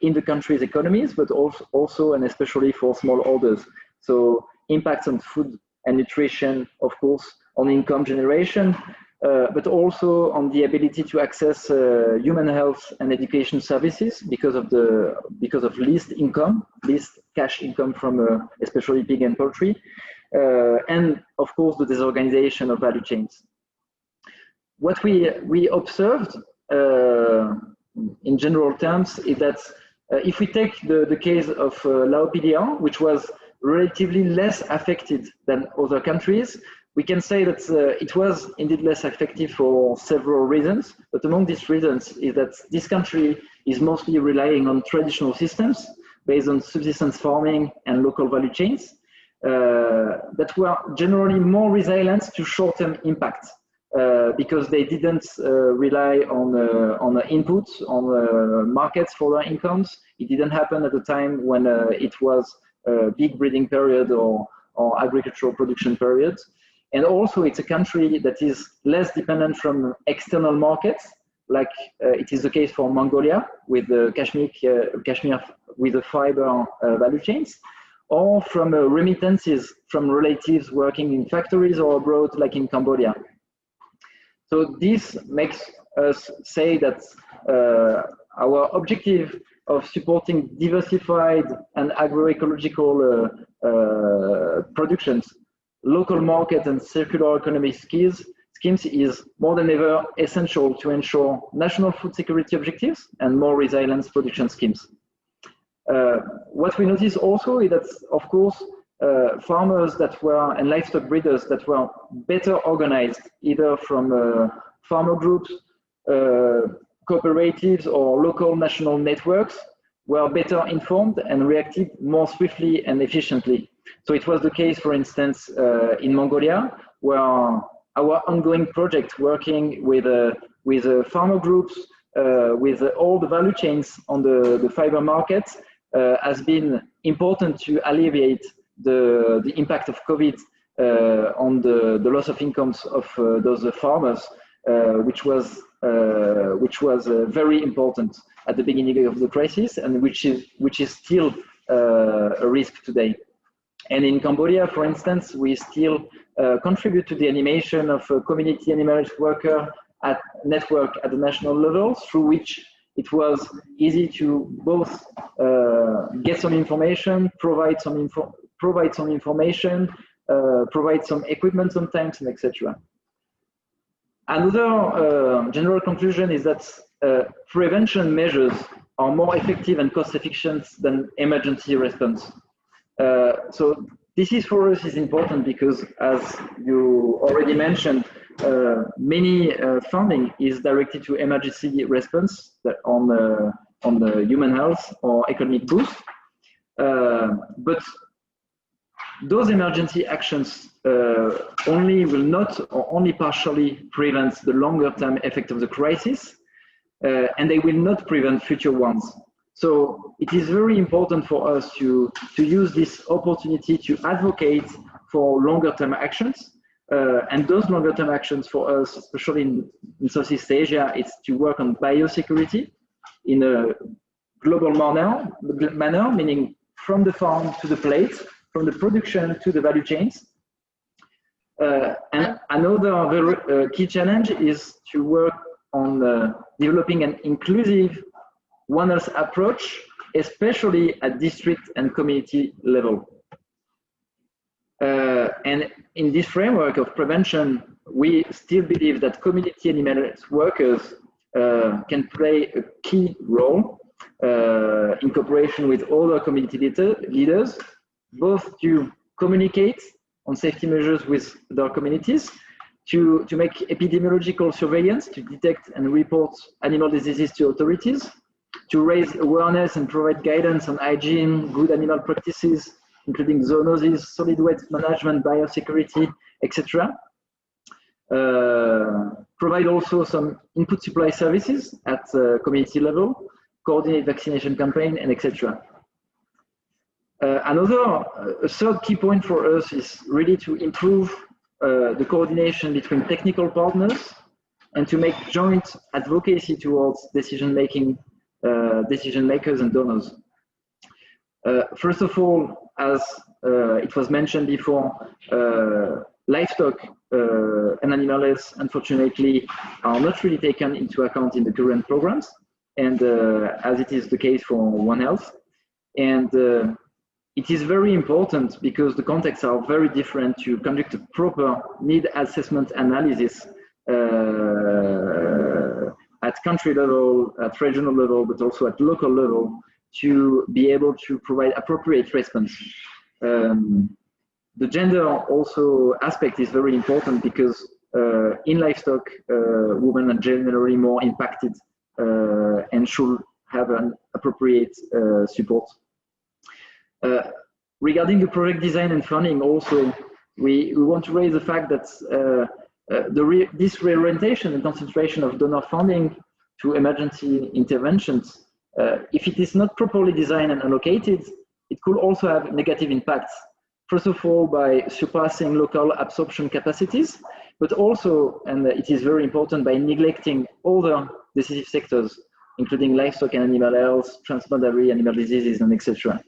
in the country's economies, but also and especially for smallholders. So impacts on food and nutrition, of course, on income generation, but also on the ability to access human health and education services because of least cash income from especially pig and poultry, and of course the disorganization of value chains. What we observed in general terms is that if we take the case of LAOPDR, which was relatively less affected than other countries, we can say that it was indeed less effective for several reasons, but among these reasons is that this country is mostly relying on traditional systems based on subsistence farming and local value chains that were generally more resilient to short-term impacts because they didn't rely on inputs, on markets for their incomes. It didn't happen at the time when it was a big breeding period or agricultural production period. And also it's a country that is less dependent from external markets, like it is the case for Mongolia with the Kashmir with the fiber value chains, or from remittances from relatives working in factories or abroad, like in Cambodia. So this makes us say that our objective of supporting diversified and agroecological productions, local market and circular economy schemes is more than ever essential to ensure national food security objectives and more resilient production schemes. What we notice also is that, of course, farmers that were and livestock breeders that were better organized, either from farmer groups, cooperatives or local national networks, were better informed and reacted more swiftly and efficiently. So it was the case, for instance, in Mongolia, where our ongoing project working with farmer groups, with all the value chains on the fiber market, has been important to alleviate the impact of COVID on the loss of incomes of those farmers, which was very important at the beginning of the crisis, and which is still a risk today. And in Cambodia, for instance, we still contribute to the animation of a community animal health worker network at the national level, through which it was easy to both get some information, provide some information, provide some equipment sometimes, and etc. Another general conclusion is that prevention measures are more effective and cost efficient than emergency response. So this is for us is important because, as you already mentioned, many funding is directed to emergency response on the human health or economic boost. But those emergency actions only will not or only partially prevent the longer term effect of the crisis, and they will not prevent future ones. So it is very important for us to use this opportunity to advocate for longer term actions. And those longer term actions for us, especially in Southeast Asia, it's to work on biosecurity in a global manner, meaning from the farm to the plate, from the production to the value chains. And another very key challenge is to work on developing an inclusive One Health approach, especially at district and community level. And in this framework of prevention, we still believe that community animal health workers can play a key role in cooperation with other community leaders, both to communicate on safety measures with their communities, to make epidemiological surveillance, to detect and report animal diseases to authorities, to raise awareness and provide guidance on hygiene, good animal practices, including zoonosis, solid waste management, biosecurity, etc. Provide also some input supply services at community level, coordinate vaccination campaign, and etc. A third key point for us is really to improve the coordination between technical partners and to make joint advocacy towards decision makers and donors. First of all, as it was mentioned before, livestock and animal health, unfortunately, are not really taken into account in the current programs, and as it is the case for One Health. And it is very important because the contexts are very different to conduct a proper need assessment analysis at country level, at regional level, but also at local level, to be able to provide appropriate response. The gender also aspect is very important because in livestock, women are generally more impacted and should have an appropriate support. Regarding the project design and funding also, we want to raise the fact that this reorientation and concentration of donor funding to emergency interventions, if it is not properly designed and allocated, it could also have negative impacts. First of all, by surpassing local absorption capacities, but also, and it is very important, by neglecting other decisive sectors, including livestock and animal health, transboundary animal diseases, and etc.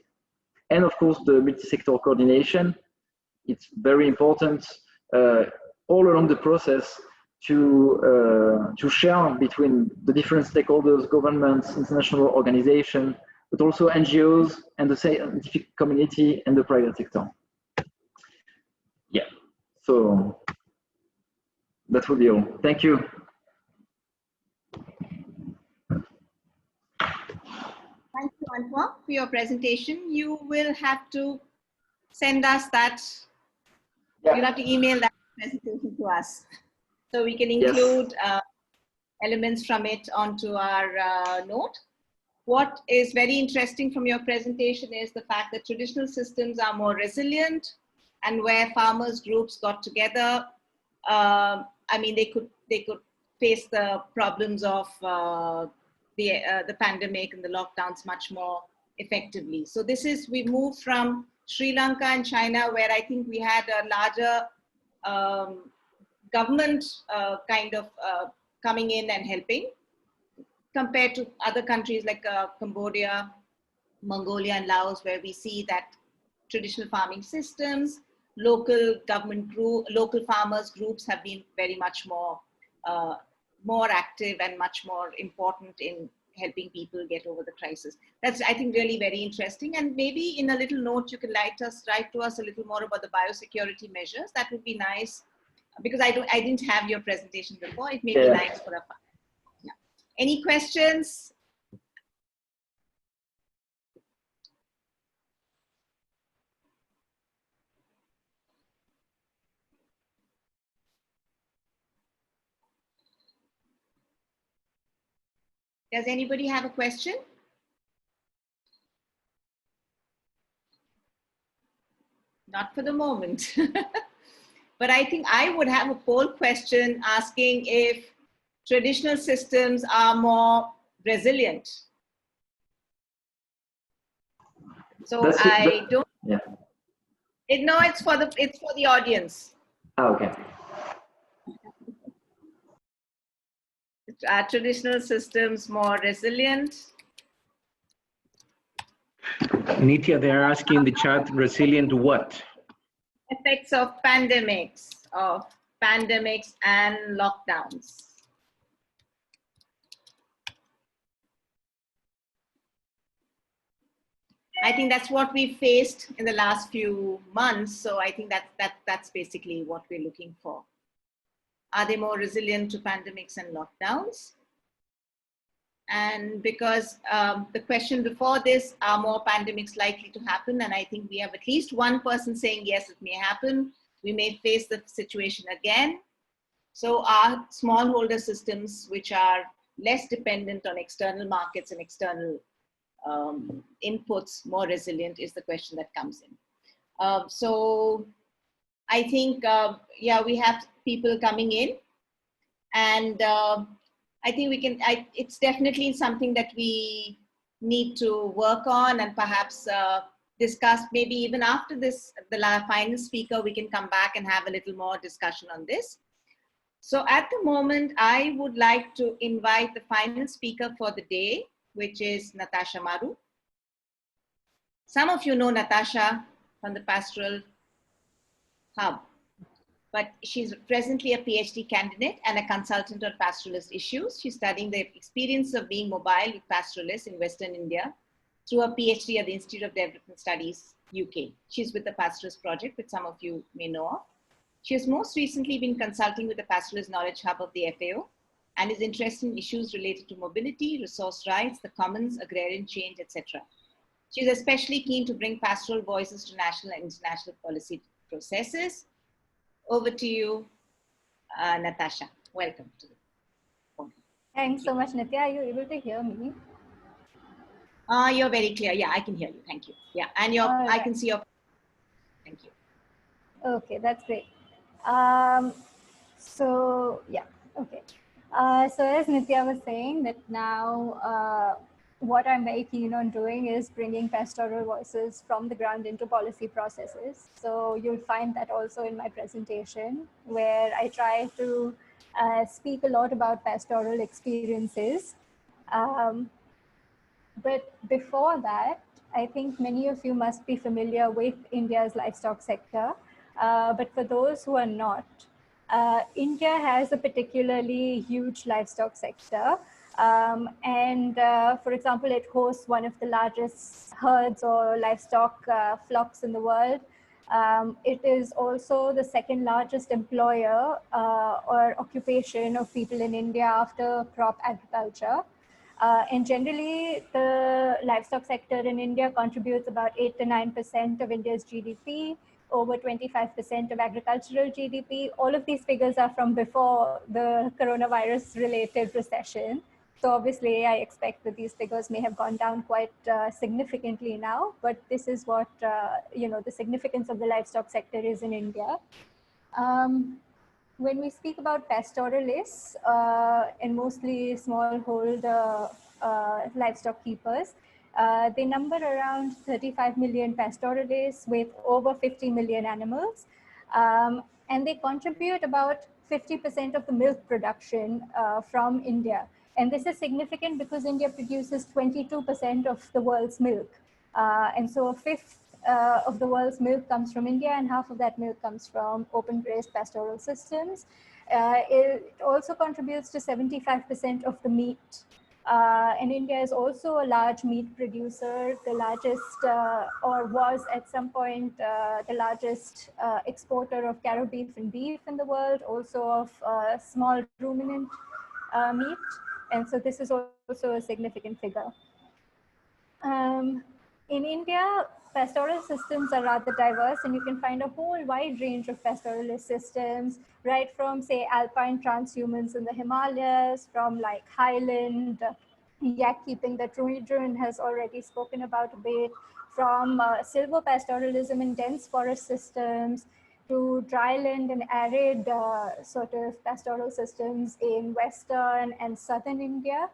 And of course, the multi-sector coordination, it's very important all along the process to share between the different stakeholders, governments, international organizations, but also NGOs and the scientific community and the private sector. Yeah, so that would be all. Thank you. Thank you, Antoine, for your presentation. You will have to send us that. Yeah. You'll have to email that presentation to us, so we can include elements from it onto our note. What is very interesting from your presentation is the fact that traditional systems are more resilient, and where farmers groups got together, I mean, they could face the problems of the pandemic and the lockdowns much more effectively. So this is, we moved from Sri Lanka and China, where I think we had a larger government kind of coming in and helping, compared to other countries like Cambodia, Mongolia, and Laos, where we see that traditional farming systems, local government group, local farmers groups have been very much more active and much more important in helping people get over the crisis. That's, I think, really very interesting. And maybe in a little note, you can write to us a little more about the biosecurity measures. That would be nice, because I didn't have your presentation before. It may be nice for a. Yeah. Any questions? Does anybody have a question? Not for the moment. But I think I would have a poll question asking if traditional systems are more resilient. So I don't. Yeah. No, it's for the audience. Oh, okay. Are traditional systems more resilient? Nitya, they're asking in the chat, resilient to what? Effects of pandemics and lockdowns. I think that's what we faced in the last few months. So I think that's basically what we're looking for. Are they more resilient to pandemics and lockdowns? And because the question before this, are more pandemics likely to happen? And I think we have at least one person saying, yes, it may happen. We may face the situation again. So are smallholder systems, which are less dependent on external markets and external inputs, more resilient, is the question that comes in. So I think, yeah, we have people coming in, and I think we can, it's definitely something that we need to work on, and perhaps discuss maybe even after this, the final speaker, we can come back and have a little more discussion on this. So at the moment, I would like to invite the final speaker for the day, which is Natasha Maru. Some of you know Natasha from the Pastoral Hub, but she's presently a PhD candidate and a consultant on pastoralist issues. She's studying the experience of being mobile with pastoralists in Western India through a PhD at the Institute of Development Studies, UK. She's with the Pastoralist Project, which some of you may know of. She has most recently been consulting with the Pastoralist Knowledge Hub of the FAO and is interested in issues related to mobility, resource rights, the commons, agrarian change, etc. She's especially keen to bring pastoral voices to national and international policy processes. Over to you, Natasha. Welcome to the program. Thanks so much, Nitya. Are you able to hear me? You're very clear. Yeah, I can hear you. Thank you. Yeah, and I can see your. Thank you. Okay, that's great. So yeah, okay. So as Nitya was saying, that now what I'm very keen on doing is bringing pastoral voices from the ground into policy processes. So you'll find that also in my presentation, where I try to speak a lot about pastoral experiences. But before that, I think many of you must be familiar with India's livestock sector. But for those who are not, India has a particularly huge livestock sector. For example, it hosts one of the largest herds or livestock flocks in the world. It is also the second largest employer or occupation of people in India after crop agriculture. And generally, the livestock sector in India contributes about 8 to 9% of India's GDP, over 25% of agricultural GDP. All of these figures are from before the coronavirus-related recession. So obviously, I expect that these figures may have gone down quite significantly now, but this is what, the significance of the livestock sector is in India. When we speak about pastoralists and mostly smallholder livestock keepers, they number around 35 million pastoralists with over 50 million animals. And they contribute about 50% of the milk production from India. And this is significant because India produces 22% of the world's milk. And so a fifth of the world's milk comes from India, and half of that milk comes from open-grazed pastoral systems. It also contributes to 75% of the meat. And India is also a large meat producer, the largest, or was at some point, the largest exporter of cattle, beef, and beef in the world, also of small ruminant meat. And so this is also a significant figure. In India, pastoral systems are rather diverse, and you can find a whole wide range of pastoralist systems, right from, say, alpine transhumance in the Himalayas, from like highland yak keeping that Rohit has already spoken about a bit, from silvo pastoralism in dense forest systems to dryland and arid sort of pastoral systems in western and southern India,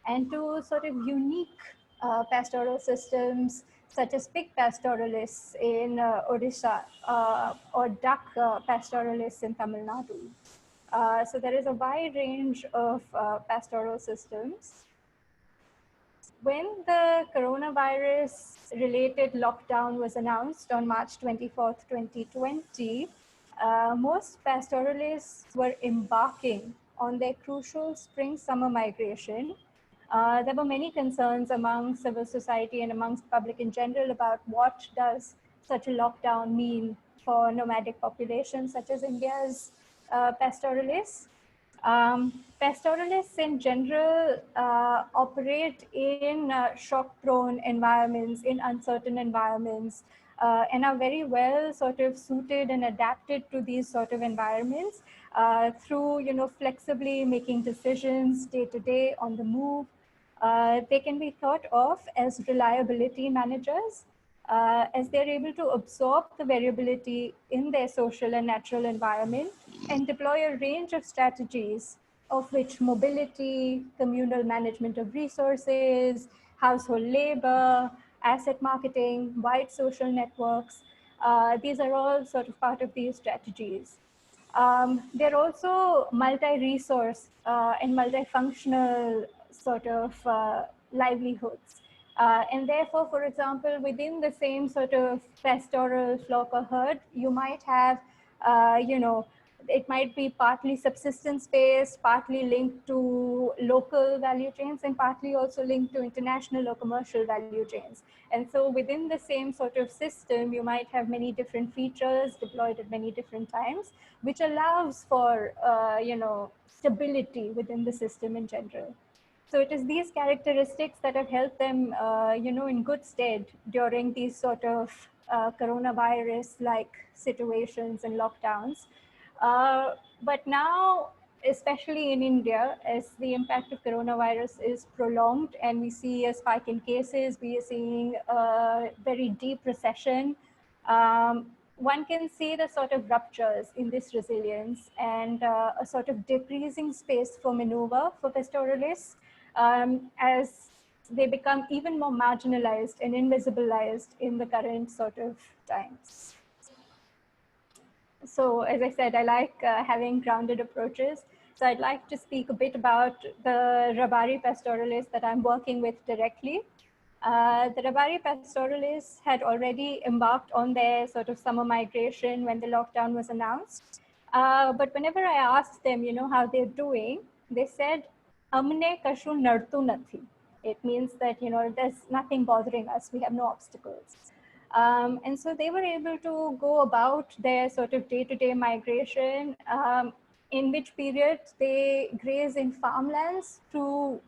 and to sort of unique pastoral systems such as pig pastoralists in Odisha or duck pastoralists in Tamil Nadu. So there is a wide range of pastoral systems. When the coronavirus related lockdown was announced on March 24th, 2020, most pastoralists were embarking on their crucial spring-summer migration. There were many concerns among civil society and amongst public in general about what does such a lockdown mean for nomadic populations such as India's pastoralists. Pastoralists in general operate in shock-prone environments, in uncertain environments, and are very well sort of suited and adapted to these sort of environments through, flexibly making decisions day to day on the move. They can be thought of as reliability managers, as they're able to absorb the variability in their social and natural environment and deploy a range of strategies, of which mobility, communal management of resources, household labor, asset marketing, wide social networks, these are all sort of part of these strategies. They're also multi-resource and multifunctional sort of livelihoods. And therefore, for example, within the same sort of pastoral flock or herd, you might have, it might be partly subsistence-based, partly linked to local value chains, and partly also linked to international or commercial value chains. And so within the same sort of system, you might have many different features deployed at many different times, which allows for, stability within the system in general. So it is these characteristics that have helped them, in good stead during these sort of coronavirus-like situations and lockdowns. But now, especially in India, as the impact of coronavirus is prolonged and we see a spike in cases, we are seeing a very deep recession. One can see the sort of ruptures in this resilience and a sort of decreasing space for maneuver for pastoralists as they become even more marginalized and invisibilized in the current sort of times. So as I said, I like having grounded approaches. So I'd like to speak a bit about the Rabari Pastoralists that I'm working with directly. The Rabari Pastoralists had already embarked on their sort of summer migration when the lockdown was announced. But whenever I asked them, how they're doing, they said, "Amne kashu nartu nathi." It means that, there's nothing bothering us. We have no obstacles. And so they were able to go about their sort of day-to-day migration, in which period they graze in farmlands through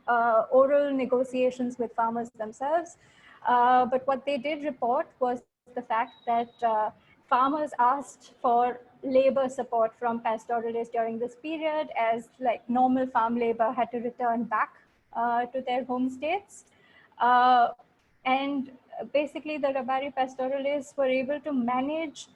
oral negotiations with farmers themselves. But what they did report was the fact that farmers asked for labor support from pastoralists during this period, as like normal farm labor had to return back to their home states. And basically the Rabari pastoralists were able to manage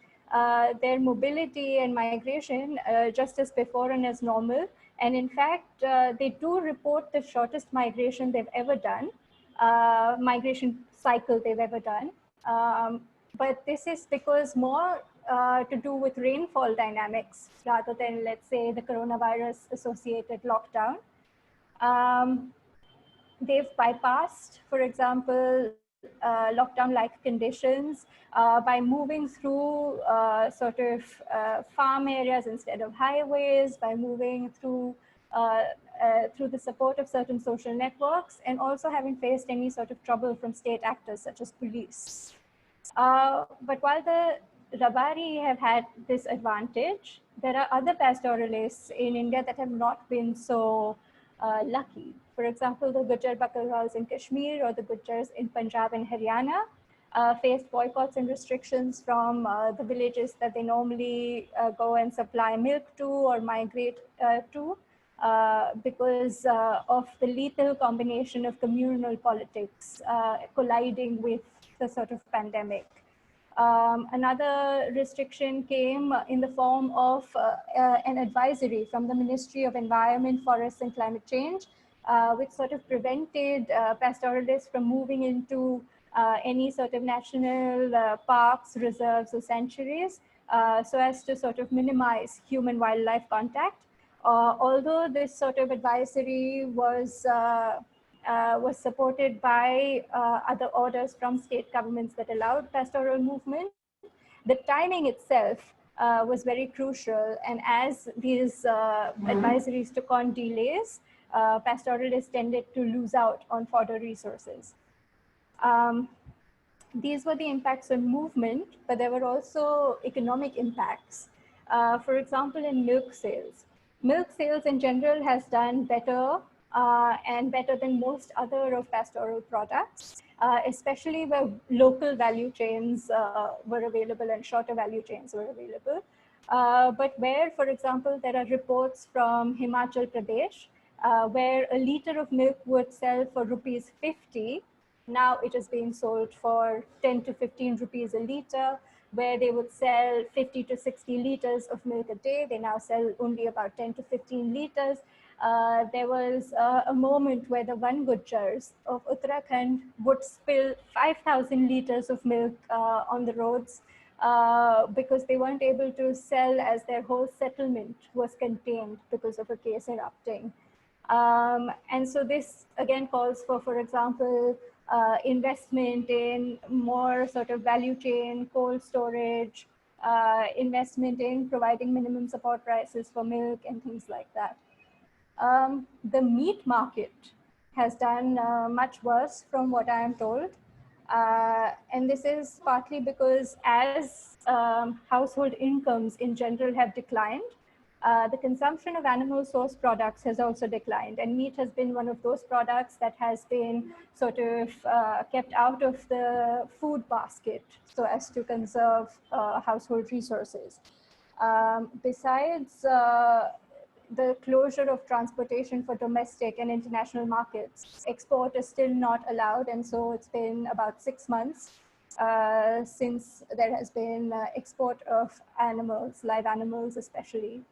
their mobility and migration just as before and as normal. And in fact, they do report the shortest migration they've ever done, migration cycle they've ever done. But this is because more to do with rainfall dynamics rather than, let's say, the coronavirus associated lockdown. They've bypassed, for example, lockdown-like conditions by moving through sort of farm areas instead of highways, by moving through the support of certain social networks, and also having faced any sort of trouble from state actors such as police. But while the Rabari have had this advantage, there are other pastoralists in India that have not been so lucky. For example, the Gujjar Bakarwals in Kashmir or the Gujjars in Punjab and Haryana faced boycotts and restrictions from the villages that they normally go and supply milk to or migrate to. because of the lethal combination of communal politics colliding with the sort of pandemic. Another restriction came in the form of an advisory from the Ministry of Environment, Forests and Climate Change, which sort of prevented pastoralists from moving into any sort of national parks, reserves, or sanctuaries, so as to sort of minimize human-wildlife contact. Although this sort of advisory was supported by other orders from state governments that allowed pastoral movement, the timing itself was very crucial. And as these advisories took on delays, pastoralists tended to lose out on fodder resources. These were the impacts on movement, but there were also economic impacts. For example, in milk sales. Milk sales in general has done better and better than most other of pastoral products, especially where local value chains were available and shorter value chains were available. But where, for example, there are reports from Himachal Pradesh, where a liter of milk would sell for rupees 50, now it is being sold for 10 to 15 rupees a liter. Where they would sell 50 to 60 liters of milk a day, they now sell only about 10 to 15 liters. There was a moment where the Van Gujars of Uttarakhand would spill 5,000 liters of milk on the roads because they weren't able to sell, as their whole settlement was contained because of a case erupting. And so this again calls for example, investment in more sort of value chain, cold storage, investment in providing minimum support prices for milk and things like that. The meat market has done much worse from what I am told. And this is partly because as household incomes in general have declined, the consumption of animal source products has also declined, and meat has been one of those products that has been sort of kept out of the food basket so as to conserve household resources. Besides the closure of transportation for domestic and international markets, export is still not allowed, and so it's been about 6 months since there has been export of animals, live animals especially.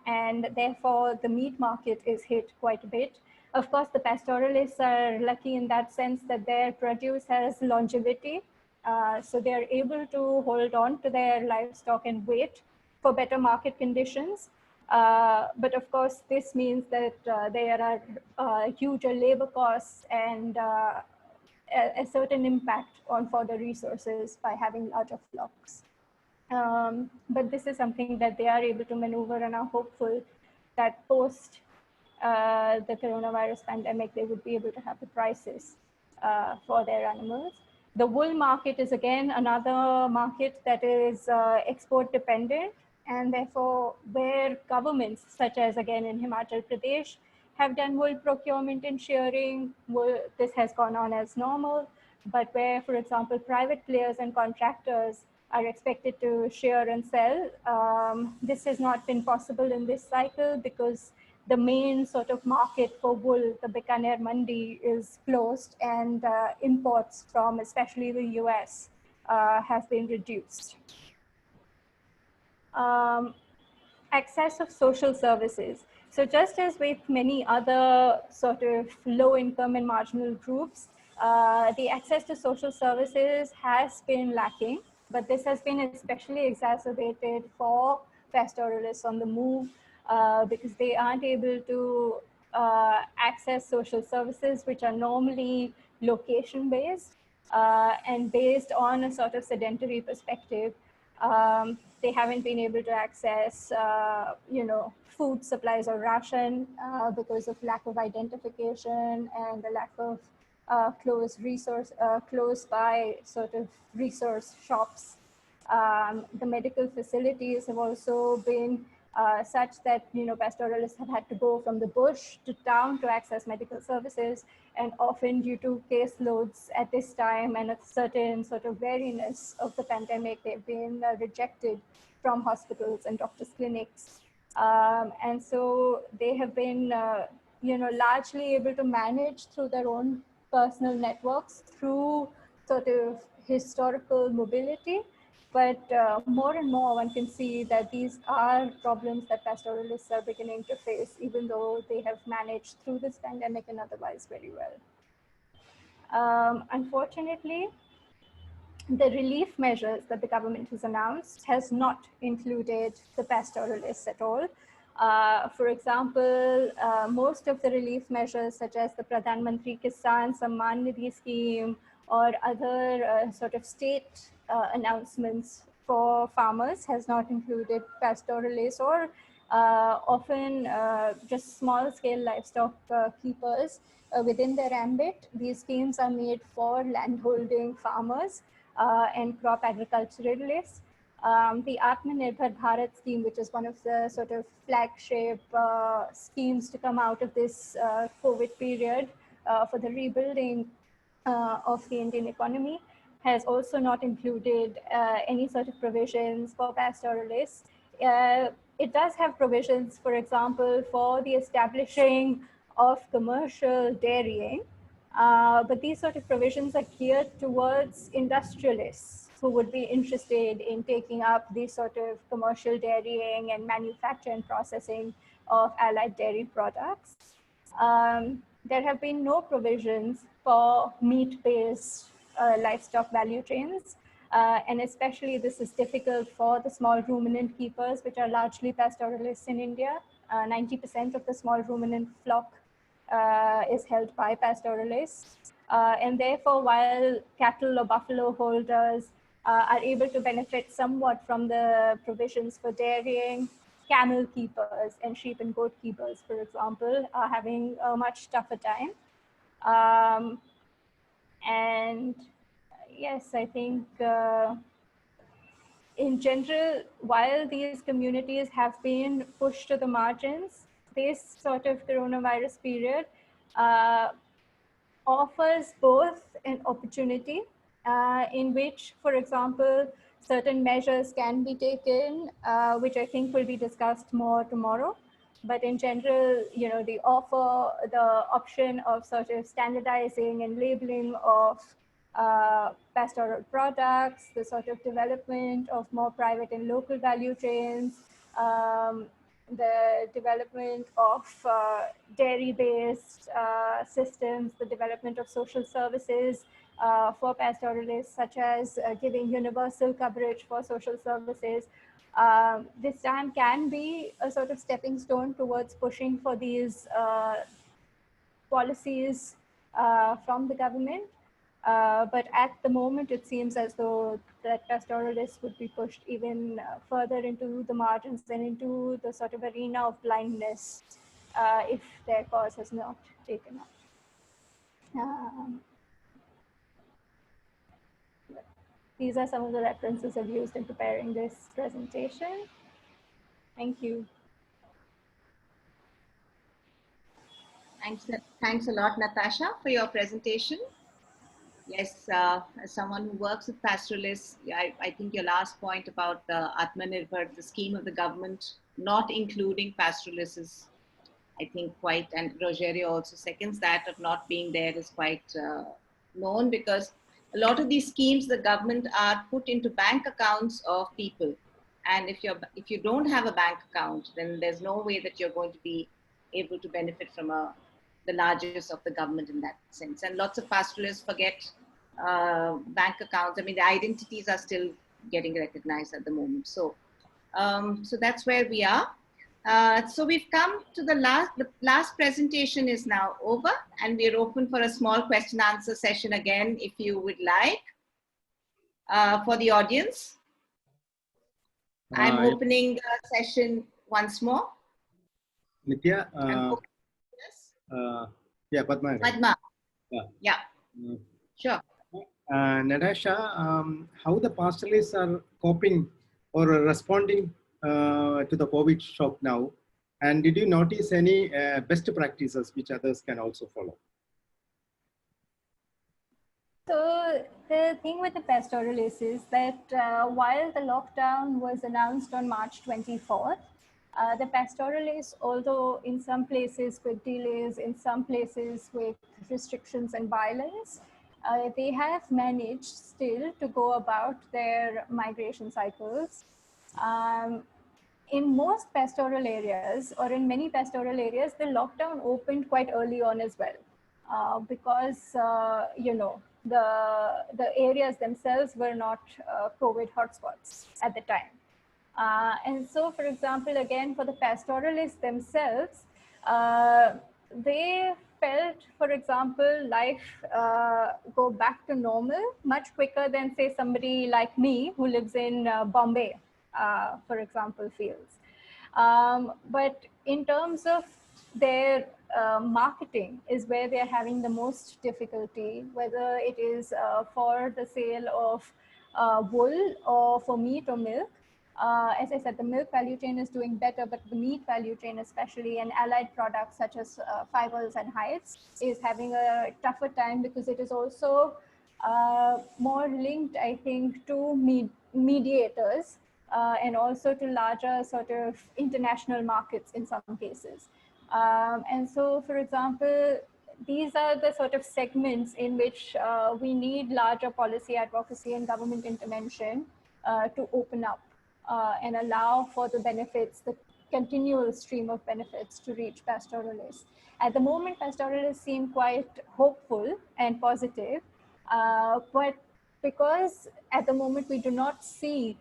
And therefore the meat market is hit quite a bit. Of course, the pastoralists are lucky in that sense that their produce has longevity. So they're able to hold on to their livestock and wait for better market conditions. But of course, this means that there are huge labor costs and a certain impact on fodder resources by having larger flocks. But this is something that they are able to maneuver, and are hopeful that post the coronavirus pandemic, they would be able to have the prices for their animals. The wool market is again another market that is export dependent, and therefore where governments such as again in Himachal Pradesh have done wool procurement and shearing, this has gone on as normal. But where, for example, private players and contractors are expected to shear and sell, this has not been possible in this cycle because the main sort of market for wool, the Bikaner Mandi, is closed, and imports from especially the US have been reduced. Access of social services. So just as with many other sort of low income and marginal groups, the access to social services has been lacking, but this has been especially exacerbated for pastoralists on the move because they aren't able to access social services, which are normally location based and based on a sort of sedentary perspective. They haven't been able to access, food supplies or ration because of lack of identification and the lack of close by sort of resource shops. The medical facilities have also been such that pastoralists have had to go from the bush to town to access medical services, and often due to caseloads at this time and a certain sort of wariness of the pandemic, they've been rejected from hospitals and doctors' clinics. And so they have been, largely able to manage through their own personal networks through sort of historical mobility. But more and more one can see that these are problems that pastoralists are beginning to face, even though they have managed through this pandemic and otherwise very well. Unfortunately, the relief measures that the government has announced has not included the pastoralists at all. For example, most of the relief measures such as the Pradhan Mantri Kisan Samman Nidhi scheme or other sort of state announcements for farmers has not included pastoralists or often just small scale livestock keepers within their ambit. These schemes are made for landholding farmers and crop agriculturalists. The Atmanirbhar Bharat scheme, which is one of the sort of flagship schemes to come out of this COVID period for the rebuilding of the Indian economy, has also not included any sort of provisions for pastoralists. It does have provisions, for example, for the establishing of commercial dairying, but these sort of provisions are geared towards industrialists who would be interested in taking up these sort of commercial dairying and manufacture and processing of allied dairy products. There have been no provisions for meat-based livestock value chains, and especially this is difficult for the small ruminant keepers, which are largely pastoralists in India. 90% of the small ruminant flock is held by pastoralists. And therefore, while cattle or buffalo holders are able to benefit somewhat from the provisions for dairying, camel keepers and sheep and goat keepers, for example, are having a much tougher time. And yes, I think in general, while these communities have been pushed to the margins, this sort of coronavirus period offers both an opportunity in which, for example, certain measures can be taken, which I think will be discussed more tomorrow. But in general, the option of sort of standardizing and labeling of pastoral products, the sort of development of more private and local value chains, the development of dairy-based systems, the development of social services for pastoralists, such as giving universal coverage for social services. This time can be a sort of stepping stone towards pushing for these policies from the government. But at the moment, it seems as though that pastoralists would be pushed even further into the margins and into the sort of arena of blindness if their cause has not taken up. These are some of the references I've used in preparing this presentation. Thank you. Thanks a lot, Natasha, for your presentation. Yes, as someone who works with pastoralists, I think your last point about the Atmanirbhar, the scheme of the government, not including pastoralists is, I think, quite, and Rogerio also seconds that, of not being there is quite known, because a lot of these schemes, the government are put into bank accounts of people. And if you don't have a bank account, then there's no way that you're going to be able to benefit from the largest of the government in that sense. And lots of pastoralists forget bank accounts. I mean, the identities are still getting recognized at the moment. So, so that's where we are. So we've come to the last presentation is now over, and we're open for a small question answer session again, if you would like, for the audience. I'm opening the session once more. Nitya, yeah, Padma. Padma. Yeah. Sure. Natasha, how the pastoralists are coping or responding to the COVID shock now? And did you notice any best practices which others can also follow? So the thing with the pastoralists is that while the lockdown was announced on March 24th, The pastoralists, although in some places with delays, in some places with restrictions and violence, they have managed still to go about their migration cycles. In most pastoral areas, or in many pastoral areas, the lockdown opened quite early on as well, because you know, the areas themselves were not COVID hotspots at the time. And so, for example, again, for the pastoralists themselves, they felt, for example, life go back to normal much quicker than, say, somebody like me who lives in Bombay, for example, feels. But in terms of their marketing is where they're having the most difficulty, whether it is for the sale of wool or for meat or milk. As I said, the milk value chain is doing better, but the meat value chain especially, and allied products such as fibers and hides is having a tougher time, because it is also more linked, I think, to mediators and also to larger sort of international markets in some cases. And so, for example, these are the sort of segments in which we need larger policy advocacy and government intervention to open up and allow for the benefits, the continual stream of benefits to reach pastoralists. At the moment, pastoralists seem quite hopeful and positive, but because at the moment we do not see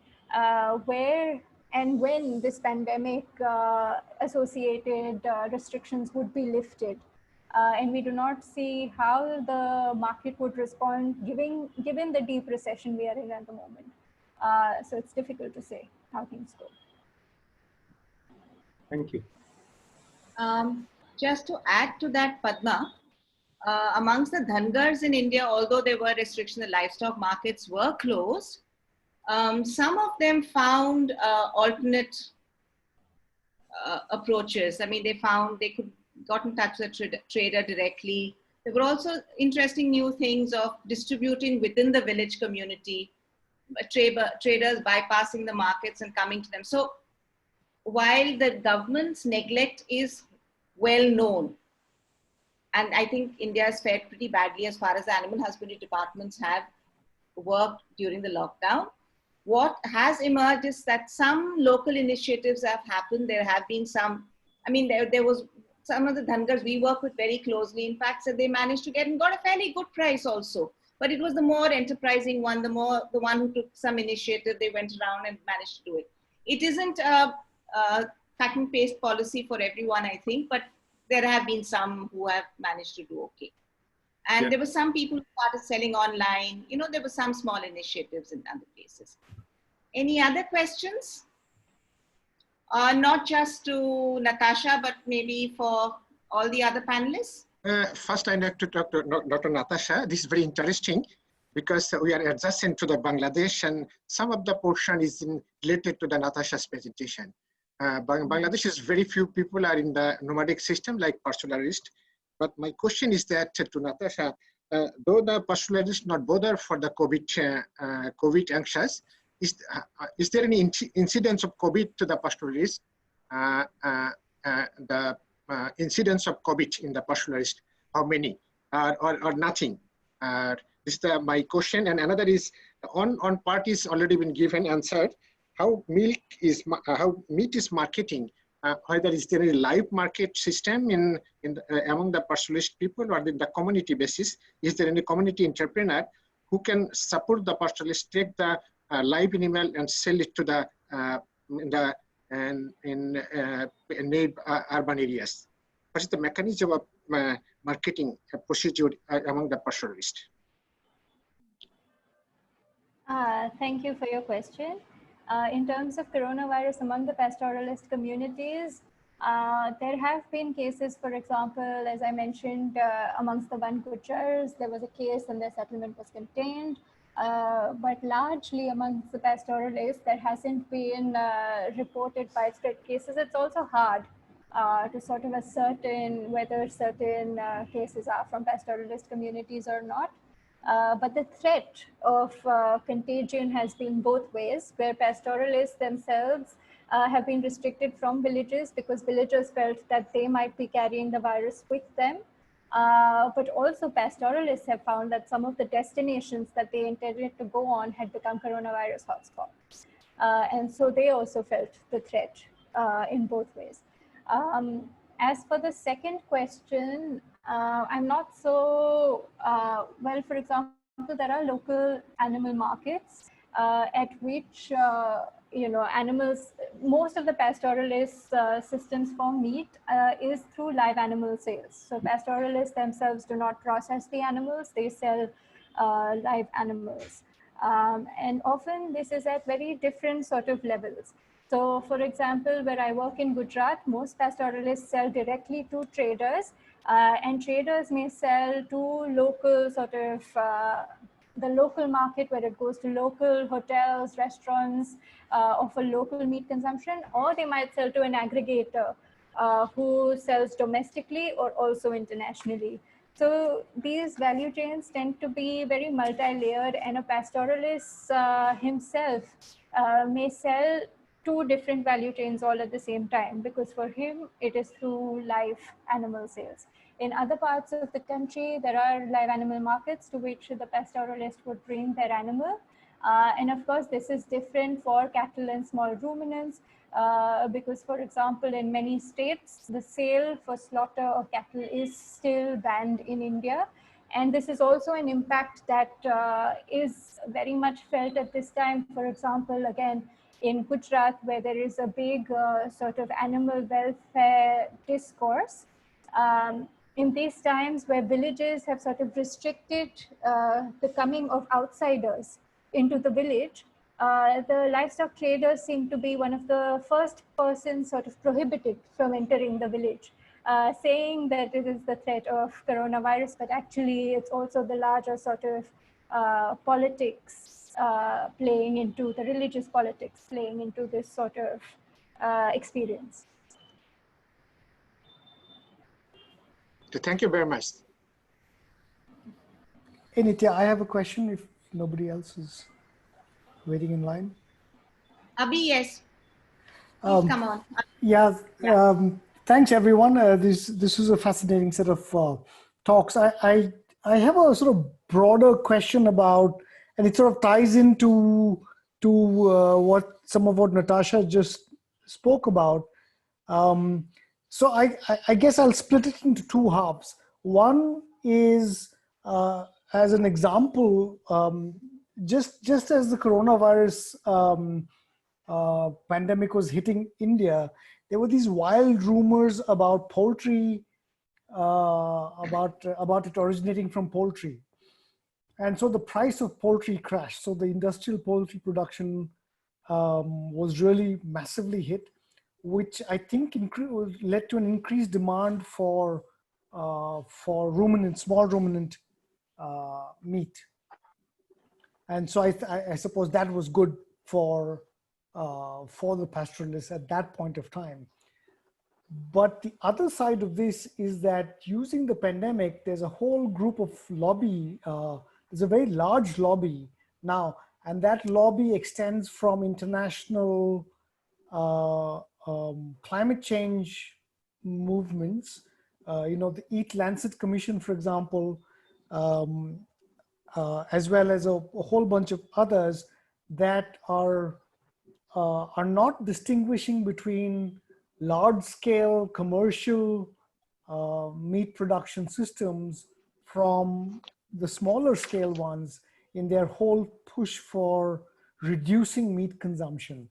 where and when this pandemic associated restrictions would be lifted. And we do not see how the market would respond given the deep recession we are in at the moment. So it's difficult to say how things go. Thank you. Just to add to that, Padma, amongst the Dhangars in India, although there were restrictions, the livestock markets were closed. Some of them found alternate approaches. I mean, they found they could got in touch with the trader directly. There were also interesting new things of distributing within the village community, traders bypassing the markets and coming to them. So while the government's neglect is well known, and I think India has fared pretty badly as far as the animal husbandry departments have worked during the lockdown, what has emerged is that some local initiatives have happened. There have been some, I mean, there was some of the Dhangars we work with very closely, in fact, said they managed to get and got a fairly good price also. But it was the more enterprising one, the one who took some initiative, they went around and managed to do it. It isn't a cut and paste policy for everyone, I think, but there have been some who have managed to do okay. And there were some people who started selling online. You know, there were some small initiatives in other places. Any other questions? Not just to Natasha, but maybe for all the other panelists? First, I'd like to talk to Dr. Natasha. This is very interesting because we are adjacent to the Bangladesh, and some of the portion is related to the Natasha's presentation. Bangladesh is very few people are in the nomadic system like pastoralists. But my question is that to Natasha, though the pastoralists not bother for the COVID anxious, is there any incidence of COVID to the pastoralists? The incidence of COVID in the pastoralists, how many or nothing? This is my question. And another is on part is already been given answered. How meat is marketing? Whether is there a live market system among the pastoralist people or in the community basis? Is there any community entrepreneur who can support the pastoralists, take the live animal and sell it to the in urban areas? What is the mechanism of marketing procedure among the pastoralists? Thank you for your question. In terms of coronavirus among the pastoralist communities, there have been cases, for example, as I mentioned, amongst the Van Gujars, there was a case and their settlement was contained. But largely amongst the pastoralists, there hasn't been reported widespread cases. It's also hard to sort of ascertain whether certain cases are from pastoralist communities or not. But the threat of contagion has been both ways, where pastoralists themselves have been restricted from villages because villagers felt that they might be carrying the virus with them. But also pastoralists have found that some of the destinations that they intended to go on had become coronavirus hotspots. And so they also felt the threat in both ways. As for the second question, I'm not so, well, for example, there are local animal markets at which, animals, most of the pastoralist systems for meat is through live animal sales. So pastoralists themselves do not process the animals, they sell live animals. And often this is at very different sort of levels. So for example, where I work in Gujarat, most pastoralists sell directly to traders, and traders may sell to local sort of, the local market where it goes to local hotels, restaurants, or for local meat consumption, or they might sell to an aggregator who sells domestically or also internationally. So these value chains tend to be very multi-layered, and a pastoralist himself may sell two different value chains all at the same time, because for him, it is through live animal sales. In other parts of the country, there are live animal markets to which the pastoralist would bring their animal. And of course, this is different for cattle and small ruminants, because, for example, in many states, the sale for slaughter of cattle is still banned in India. And this is also an impact that is very much felt at this time. For example, again, in Gujarat, where there is a big sort of animal welfare discourse. In these times where villages have sort of restricted the coming of outsiders into the village, the livestock traders seem to be one of the first persons sort of prohibited from entering the village, saying that it is the threat of coronavirus, but actually it's also the larger sort of politics playing into, the religious politics playing into this sort of experience. Thank you very much. Hey, Nitya, I have a question if nobody else is waiting in line. Abhi, yes. Please come on. Yeah, thanks everyone. This is a fascinating set of talks. I have a sort of broader question about, and it sort of ties into what some of what Natasha just spoke about. So I guess I'll split it into two halves. One is, as an example, just as the coronavirus pandemic was hitting India, there were these wild rumors about poultry, about it originating from poultry. And so the price of poultry crashed. So the industrial poultry production was really massively hit, which I think led to an increased demand for ruminant, small ruminant meat. And so I suppose that was good for the pastoralists at that point of time. But the other side of this is that using the pandemic, there's a whole group of lobby, there's a very large lobby now, and that lobby extends from international climate change movements, the Eat Lancet Commission, for example, as well as a whole bunch of others that are not distinguishing between large-scale commercial meat production systems from the smaller scale ones in their whole push for reducing meat consumption.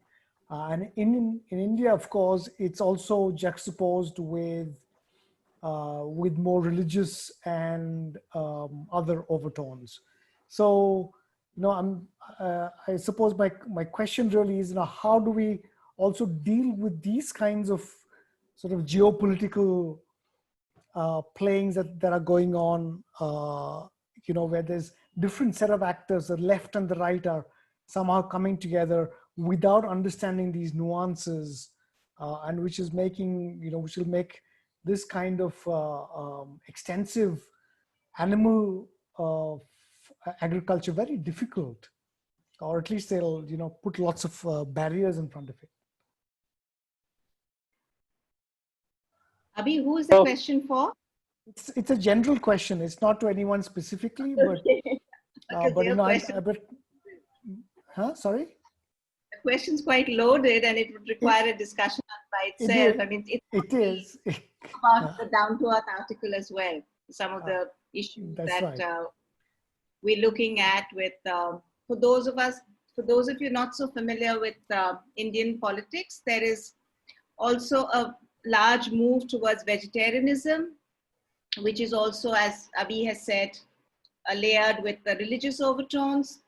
And in India, of course, it's also juxtaposed with more religious and other overtones. So, I suppose my question really is, how do we also deal with these kinds of sort of geopolitical playings that are going on, where there's different set of actors, the left and the right are somehow coming together without understanding these nuances, and which is making, which will make this kind of extensive animal agriculture very difficult, or at least they'll, put lots of barriers in front of it. Abhi, who is the question for? It's a general question. It's not to anyone specifically, but sorry. The question's quite loaded, and it would require a discussion by itself. It is about the down to earth article as well. Some of the issues that we're looking at with for those of you not so familiar with Indian politics, there is also a large move towards vegetarianism, which is also, as Abhi has said, layered with the religious overtones,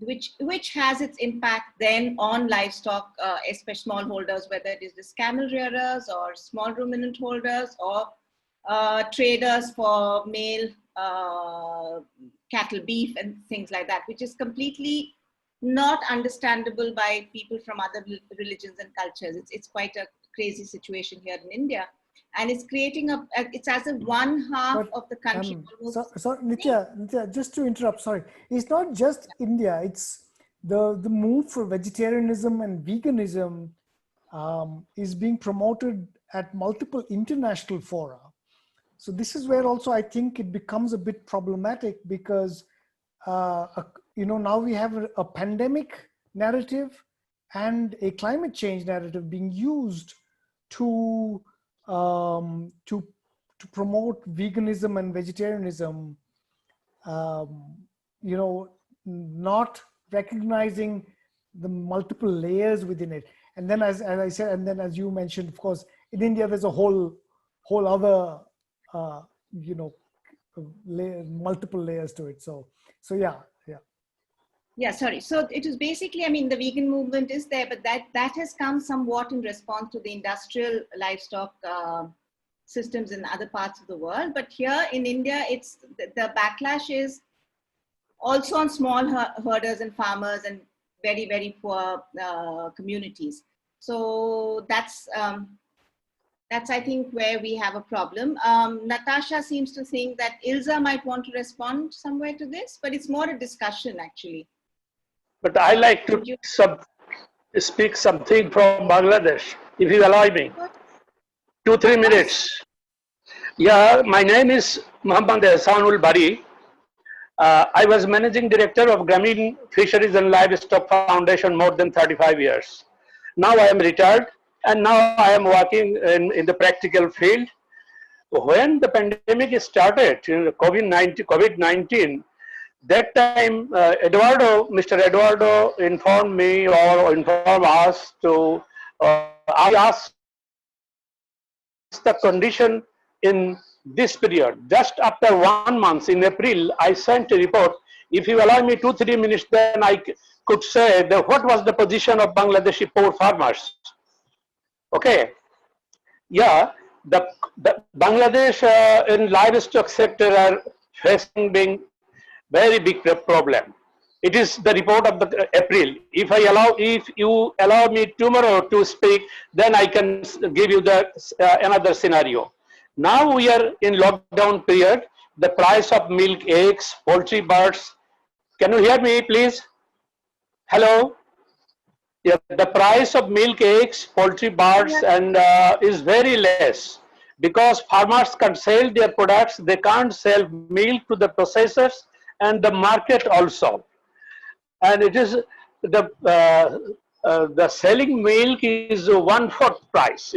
which has its impact then on livestock, especially smallholders, whether it is the camel rearers or small ruminant holders or traders for male cattle, beef and things like that, which is completely not understandable by people from other religions and cultures. It's quite a crazy situation here in India. And it's creating it's as if one half of the country. Sorry, Nitya, just to interrupt, sorry. It's not just India, it's the move for vegetarianism and veganism is being promoted at multiple international fora. So this is where also I think it becomes a bit problematic because, now we have a pandemic narrative and a climate change narrative being used to promote veganism and vegetarianism, not recognizing the multiple layers within it. And then as I said, and then as you mentioned, of course, in India, there's a whole other, multiple layers to it. So yeah. Yeah, sorry. So it was basically, the vegan movement is there, but that has come somewhat in response to the industrial livestock systems in other parts of the world. But here in India, it's the backlash is also on small herders and farmers and very, very poor communities. So that's I think where we have a problem. Natasha seems to think that Ilza might want to respond somewhere to this, but it's more a discussion actually. But I like to speak something from Bangladesh, if you allow me. 2-3 minutes. Yeah, my name is Muhammad Ehsanul Bari. I was managing director of Grameen Fisheries and Livestock Foundation more than 35 years. Now I am retired and now I am working in the practical field. When the pandemic started, COVID-19, that time, Mr. Eduardo informed me or informed us to ask the condition in this period. Just after 1 month, in April, I sent a report. If you allow me 2-3 minutes, then I could say that what was the position of Bangladeshi poor farmers. Okay. Yeah, the Bangladesh in livestock sector are facing being very big problem. It is the report of the April. If you allow me tomorrow to speak, then I can give you the another scenario. Now we are in lockdown period. The price of milk, eggs, poultry, birds. Can you hear me, please? Hello. Yeah, the price of milk, eggs, poultry, birds, and is very less because farmers can sell their products. They can't sell milk to the processors and the market also. And it is the selling milk is 1/4 price.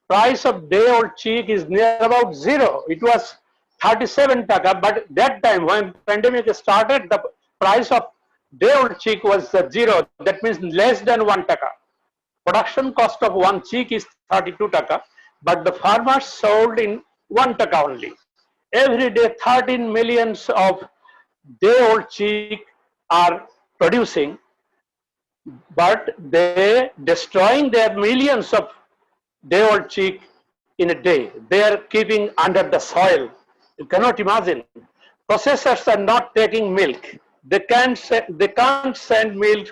Price of day-old chick is near about 0. It was 37 taka, but that time when pandemic started, the price of day-old chick was 0. That means less than 1 taka. Production cost of one chick is 32 taka, but the farmers sold in 1 taka only. Every day 13 millions of day-old chick are producing, but they destroying their millions of day-old chick in a day. They are keeping under the soil. You cannot imagine. Processors are not taking milk. They can't send milk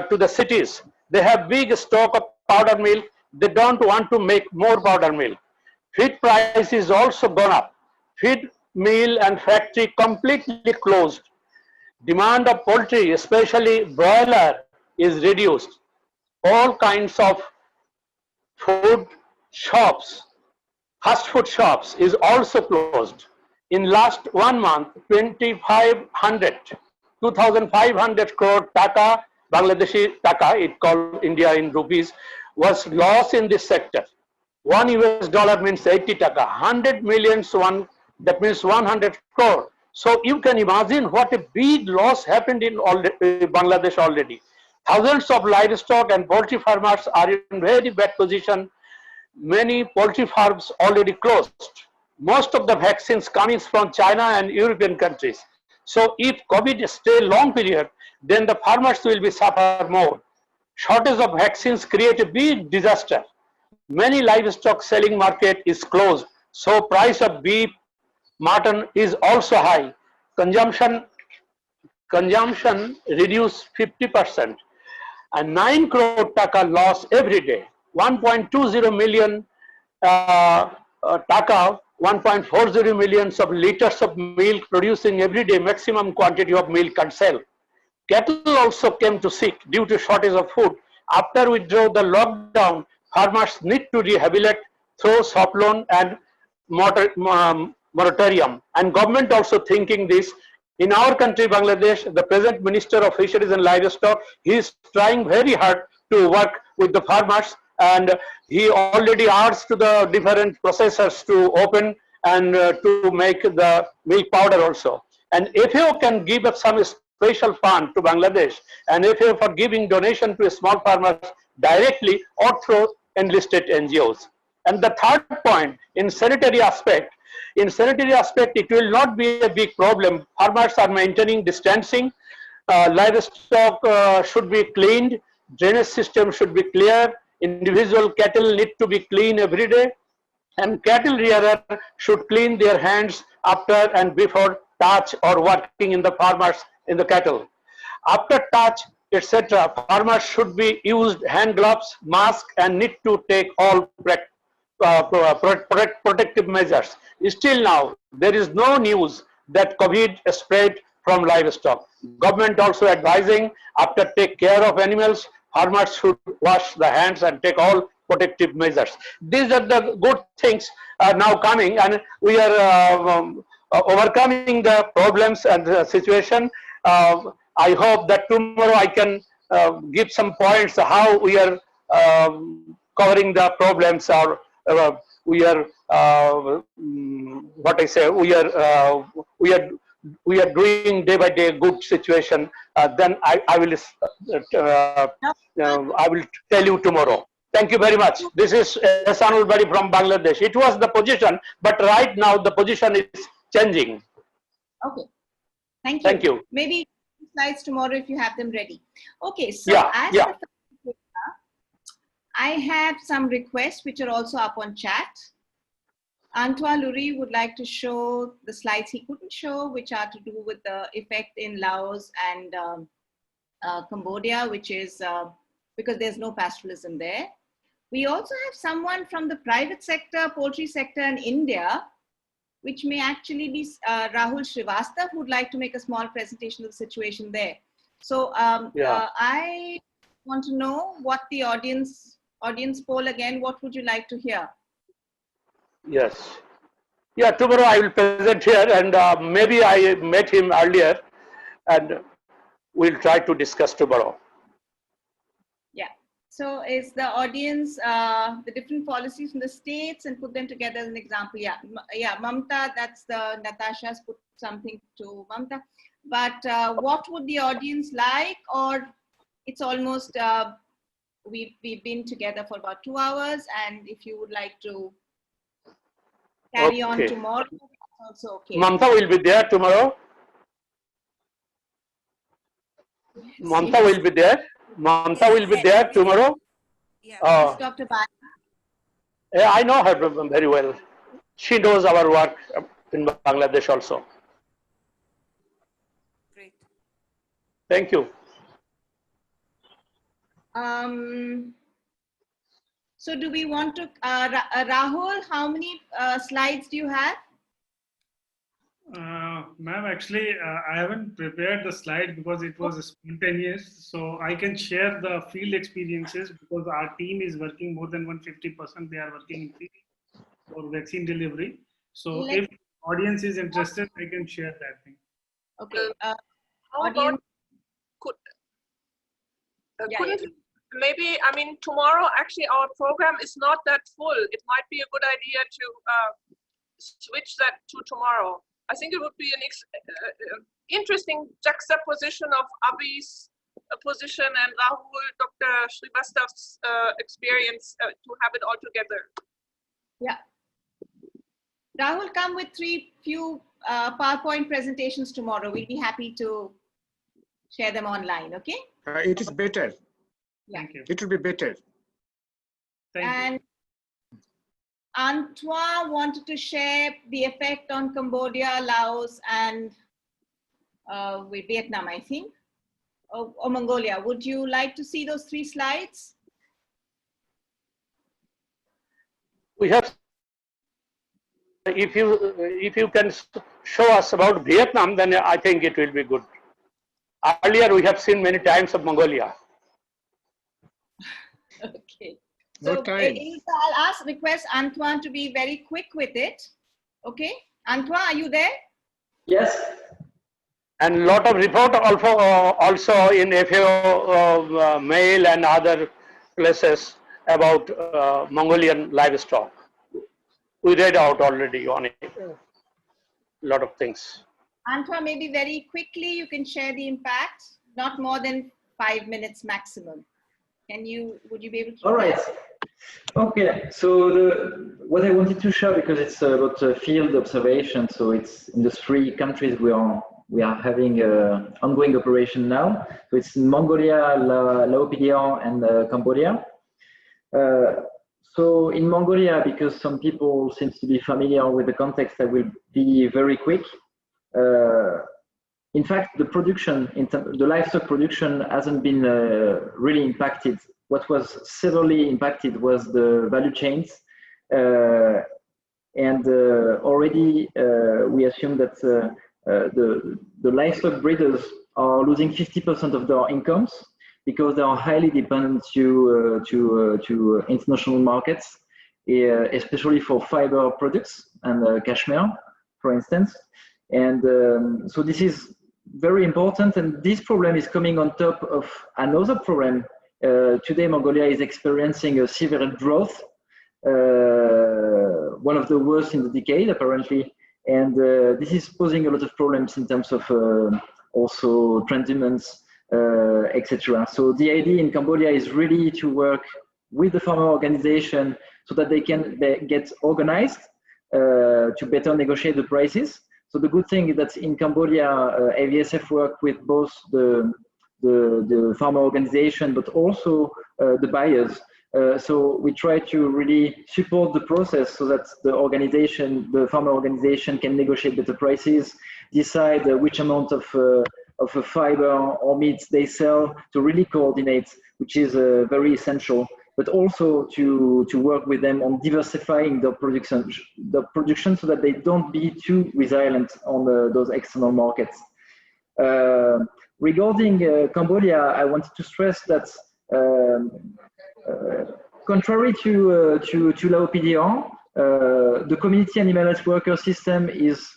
to the cities. They have big stock of powder milk. They don't want to make more powder milk. Feed price is also gone up. Feed mill and factory completely closed. Demand of poultry, especially broiler, is reduced. All kinds of food shops, fast food shops is also closed. In last 1 month, 2,500 crore taka, Bangladeshi taka, it called India in rupees, was lost in this sector. $1 means 80 taka, 100 millions, that means 100 crore. So you can imagine what a big loss happened in Bangladesh already. Thousands of livestock and poultry farmers are in very bad position. Many poultry farms already closed. Most of the vaccines coming from China and European countries. So if COVID stay long period, then the farmers will be suffer more. Shortage of vaccines create a big disaster. Many livestock selling market is closed. So price of beef, mutton is also high. Consumption reduced 50%. And 9 crore taka loss every day. 1.20 million taka, 1.40 millions of liters of milk producing every day, maximum quantity of milk can sell. Cattle also came to sick due to shortage of food. After withdrawal the lockdown, farmers need to rehabilitate through soft loan and moratorium. And government also thinking this. In our country, Bangladesh, the present Minister of Fisheries and Livestock, he is trying very hard to work with the farmers, and he already asked to the different processors to open and to make the milk powder also. And FAO can give up some special fund to Bangladesh, and FAO for giving donation to small farmers directly or through enlisted NGOs. And the third point, in sanitary aspect, it will not be a big problem. Farmers are maintaining distancing. Livestock should be cleaned. Drainage system should be clear. Individual cattle need to be clean every day. And cattle rearer should clean their hands after and before touch or working in the cattle. After touch, etc., farmers should be used hand gloves, mask, and need to take all protective measures. Still now, there is no news that COVID spread from livestock. Government also advising after take care of animals, farmers should wash the hands and take all protective measures. These are the good things now coming, and we are overcoming the problems and the situation. I hope that tomorrow I can give some points how we are covering the problems, or we are what I say, we are doing day by day good situation. Then I will tell you tomorrow. Thank you very much. This is Sunil Gamake from Bangladesh. It was the position, but right now the position is changing. Okay. Thank you. Thank you. Maybe slides tomorrow if you have them ready. Okay. So I have some requests which are also up on chat. Antoine Lurie would like to show the slides he couldn't show, which are to do with the effect in Laos and Cambodia, which is because there's no pastoralism there. We also have someone from the private sector, poultry sector in India, which may actually be Rahul Srivastav, who would like to make a small presentation of the situation there. So I want to know what the audience poll again, what would you like to hear? Yes. Yeah, tomorrow I will present here, and maybe I met him earlier, and we'll try to discuss tomorrow. Yeah. So is the audience the different policies from the states and put them together as an example? Yeah. Yeah, Mamta, that's the Natasha's put something to Mamta. But what would the audience like? Or it's almost, we've been together for about 2 hours, and if you would like to carry on tomorrow, that's also okay. Mamta will be there tomorrow. Mamta will be there. Mamta will be there tomorrow. Yeah. Dr. Bhatt. Yeah, I know her very well. She knows our work in Bangladesh also. Great. Thank you. So do we want to, Rahul, how many slides do you have? Ma'am, actually, I haven't prepared the slide because it was spontaneous. So I can share the field experiences because our team is working more than 150%. They are working in field for vaccine delivery. So if audience is interested, I can share that thing. Okay. How about maybe, I mean, tomorrow actually our program is not that full. It might be a good idea to switch that to tomorrow. I think it would be an interesting juxtaposition of Abhi's position and Rahul, Dr. Srivastav's experience to have it all together. Yeah. Rahul, come with few PowerPoint presentations tomorrow. We'll be happy to share them online, okay? It is better. Yeah. Thank you. It will be better. Thank you. Antoine wanted to share the effect on Cambodia, Laos, and Vietnam, I think, or Mongolia. Would you like to see those 3 slides? We have, if you can show us about Vietnam, then I think it will be good. Earlier, we have seen many times of Mongolia. Okay. No So time. I'll request Antoine to be very quick with it. Okay, Antoine, are you there? Yes. And a lot of report also in FAO Mail and other places about Mongolian livestock. We read out already on it. A lot of things. Antoine, maybe very quickly you can share the impact, not more than 5 minutes maximum. Would you be able to? All right. Okay, so what I wanted to share, because it's about field observation, so it's in the 3 countries we are having ongoing operation now. So it's Mongolia, Laos and Cambodia. So in Mongolia, because some people seem to be familiar with the context, I will be very quick. In fact, the production, the livestock production hasn't been really impacted. What was severely impacted was the value chains. And already we assume that the livestock breeders are losing 50% of their incomes because they are highly dependent to international markets, especially for fiber products and cashmere, for instance. And so this is very important, and this problem is coming on top of another problem. Today, Mongolia is experiencing a severe drought, one of the worst in the decade, apparently. And this is posing a lot of problems in terms of also transshumance, etc. So the idea in Cambodia is really to work with the farmer organization so that they can get organized to better negotiate the prices. So the good thing is that in Cambodia, AVSF work with both the farmer organization, but also the buyers. So we try to really support the process so that the farmer organization can negotiate better prices, decide which amount of fiber or meat they sell, to really coordinate, which is very essential, but also to work with them on diversifying the production so that they don't be too resilient on those external markets. Regarding Cambodia, I wanted to stress that contrary to LAOPDR, the community animal health worker system is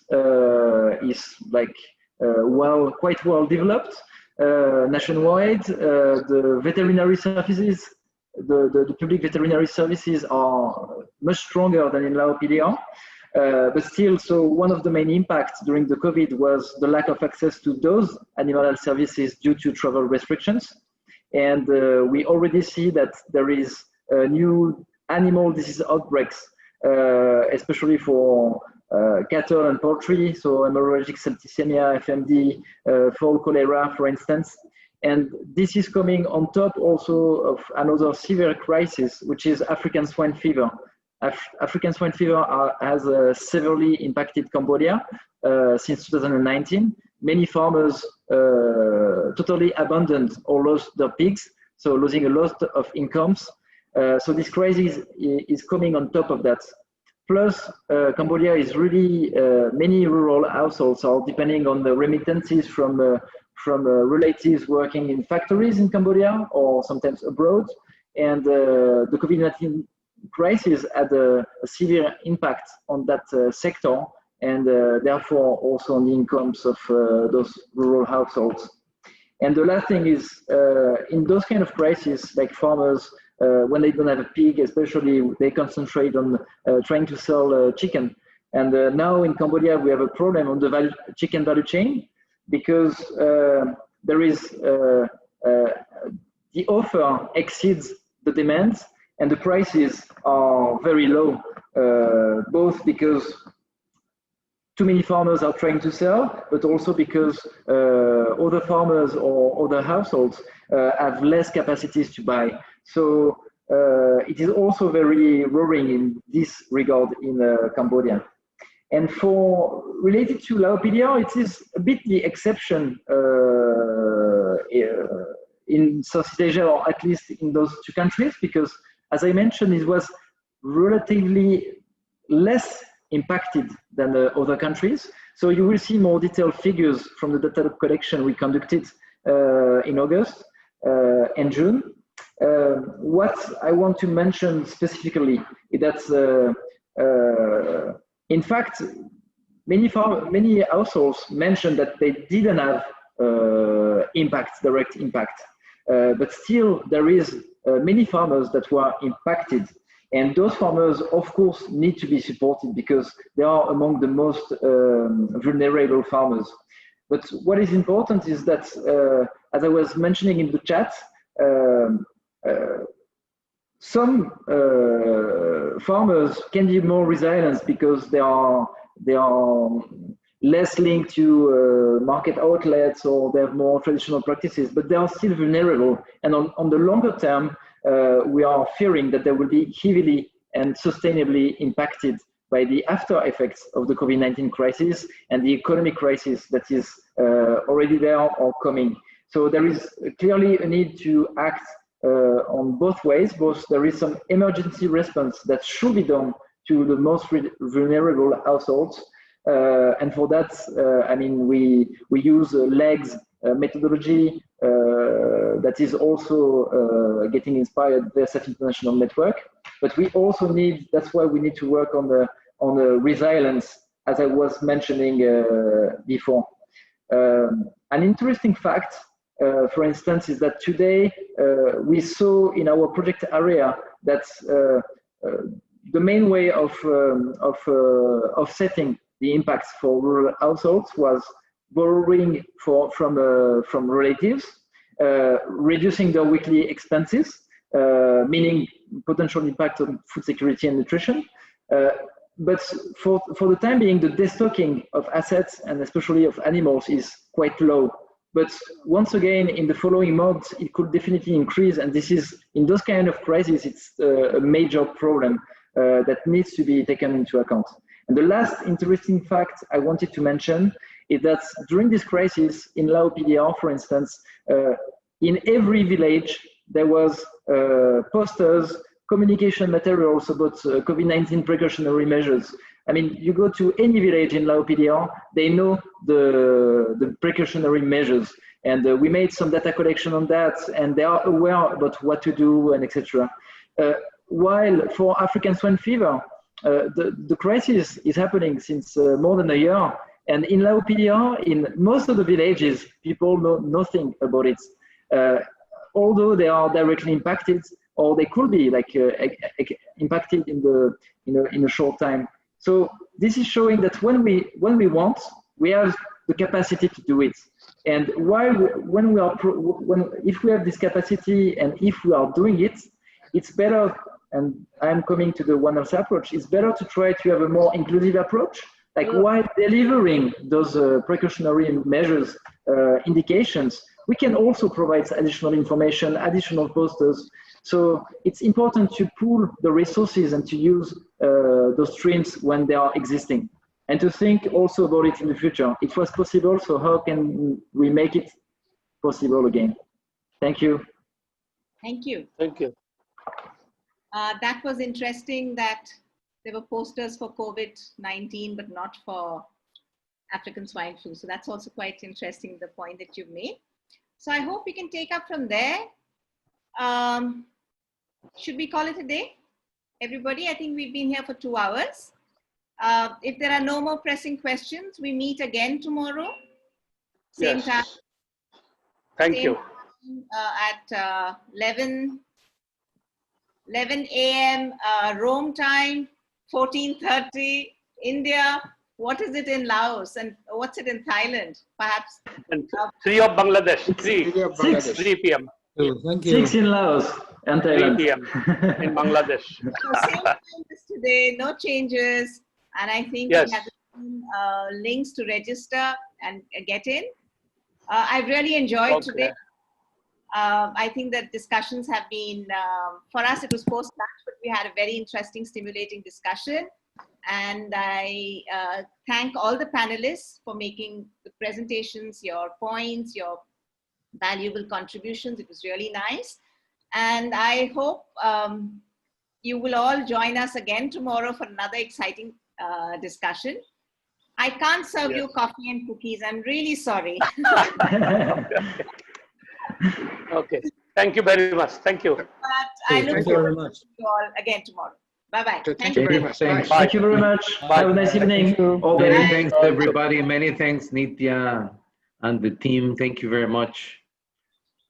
like quite well developed nationwide. The veterinary services, the public veterinary services are much stronger than in LAOPDR. But still, so one of the main impacts during the COVID was the lack of access to those animal health services due to travel restrictions. And we already see that there is new animal disease outbreaks, especially for cattle and poultry, so hemorrhagic septicemia, FMD, fall cholera, for instance. And this is coming on top also of another severe crisis, which is African swine fever. African swine fever has severely impacted Cambodia since 2019. Many farmers totally abandoned or lost their pigs, so losing a lot of incomes. So this crisis is coming on top of that. Plus, Cambodia is really many rural households are depending on the remittances from relatives working in factories in Cambodia or sometimes abroad, and the COVID-19 crisis had a severe impact on that sector, and therefore also on the incomes of those rural households. And the last thing is, in those kind of crises, like farmers, when they don't have a pig, especially, they concentrate on trying to sell chicken. And now in Cambodia, we have a problem on the chicken value chain, because there is the offer exceeds the demand, and the prices are very low, both because too many farmers are trying to sell, but also because other farmers or other households have less capacities to buy. So it is also very worrying in this regard in Cambodia. And for related to Laopedia, it is a bit the exception in Southeast Asia, or at least in those two countries, because as I mentioned, it was relatively less impacted than the other countries. So you will see more detailed figures from the data collection we conducted in August and June. What I want to mention specifically is that in fact, many households mentioned that they didn't have direct impact, but still there is many farmers that were impacted. And those farmers, of course, need to be supported because they are among the most vulnerable farmers. But what is important is that, as I was mentioning in the chat, some farmers can be more resilient because they are less linked to market outlets, or they have more traditional practices, but they are still vulnerable. And on the longer term, we are fearing that they will be heavily and sustainably impacted by the after effects of the COVID-19 crisis and the economic crisis that is already there or coming. So there is clearly a need to act on both ways. There is some emergency response that should be done to the most vulnerable households. And for that, I mean, we use LEGS methodology that is also getting inspired by the Sept International Network. But we also need, that's why we need to work on the resilience, as I was mentioning before. An interesting fact, for instance, is that today we saw in our project area that the main way of offsetting the impacts for rural households was borrowing from relatives, reducing their weekly expenses, meaning potential impact on food security and nutrition. But for the time being, the destocking of assets and especially of animals is quite low. But once again, in the following months, it could definitely increase. And this is, in those kind of crises, it's a major problem that needs to be taken into account. And the last interesting fact I wanted to mention is that during this crisis in Laopedia, for instance, in every village, there was posters, communication materials about COVID-19 precautionary measures. I mean, you go to any village in Laopedia, they know the precautionary measures. And we made some data collection on that, and they are aware about what to do and etc. While for African swine fever, the crisis is happening since more than a year. And in Laopedia, in most of the villages, people know nothing about it. Although they are directly impacted, or they could be like impacted in a short time. So this is showing that when we want, we have the capacity to do it. And if we have this capacity and if we are doing it, it's better. And I'm coming to the One Health approach. It's better to try to have a more inclusive approach. Like while delivering those precautionary measures, indications, we can also provide additional information, additional posters. So it's important to pool the resources and to use those streams when they are existing, and to think also about it in the future. It was possible, so how can we make it possible again? Thank you. Thank you. Thank you. That was interesting that there were posters for COVID-19, but not for African swine flu. So that's also quite interesting, the point that you've made. So I hope we can take up from there. Should we call it a day, everybody? I think we've been here for 2 hours. If there are no more pressing questions, we meet again tomorrow. Same Yes. time. Thank Same you. Time, at 11 a.m. Rome time, 14:30 India. What is it in Laos and what's it in Thailand? Perhaps. And 3 of Bangladesh. 3 p.m. Thank you. 6 in Laos and 3 Thailand. p.m. in Bangladesh. So same time as today, no changes. And I think Yes. we have links to register and get in. I've really enjoyed today. I think that discussions have been, for us it was post-lunch, but we had a very interesting, stimulating discussion. And I thank all the panelists for making the presentations, your points, your valuable contributions. It was really nice. And I hope you will all join us again tomorrow for another exciting discussion. I can't serve you coffee and cookies. I'm really sorry. Okay. Thank you very much. Thank you. But I look forward to you all again tomorrow. Bye-bye. Thank you very much. Thanks. Bye. Thank you very much. Have a nice evening. Many thanks, everybody. Many thanks, Nitya and the team. Thank you very much.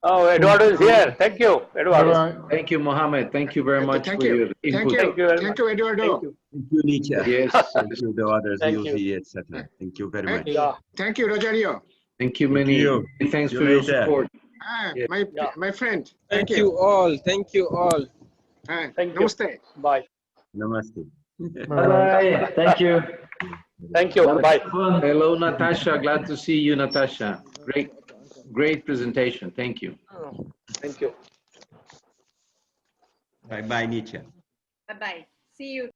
Oh, Eduardo is here. Thank you, Eduardo. Thank you, Mohammed. Thank you very much Thank for you. your input. Thank you very Thank much. you, Eduardo. Thank you. Thank you, Nietzsche. Yes. Thank you, the others, Thank you. UV, etc. Thank you very much. Yeah. Thank you, Rogerio. Thank you, many. you. Thanks See for you your later. support. Ah, my friend. Thank you all. Thank you all. Thank you. Namaste. Bye. Namaste. Bye-bye. Thank you. Thank you. Bye. Hello, Natasha. Glad to see you, Natasha. Great presentation. Thank you. Thank you. Bye-bye, Nietzsche. Bye-bye. See you.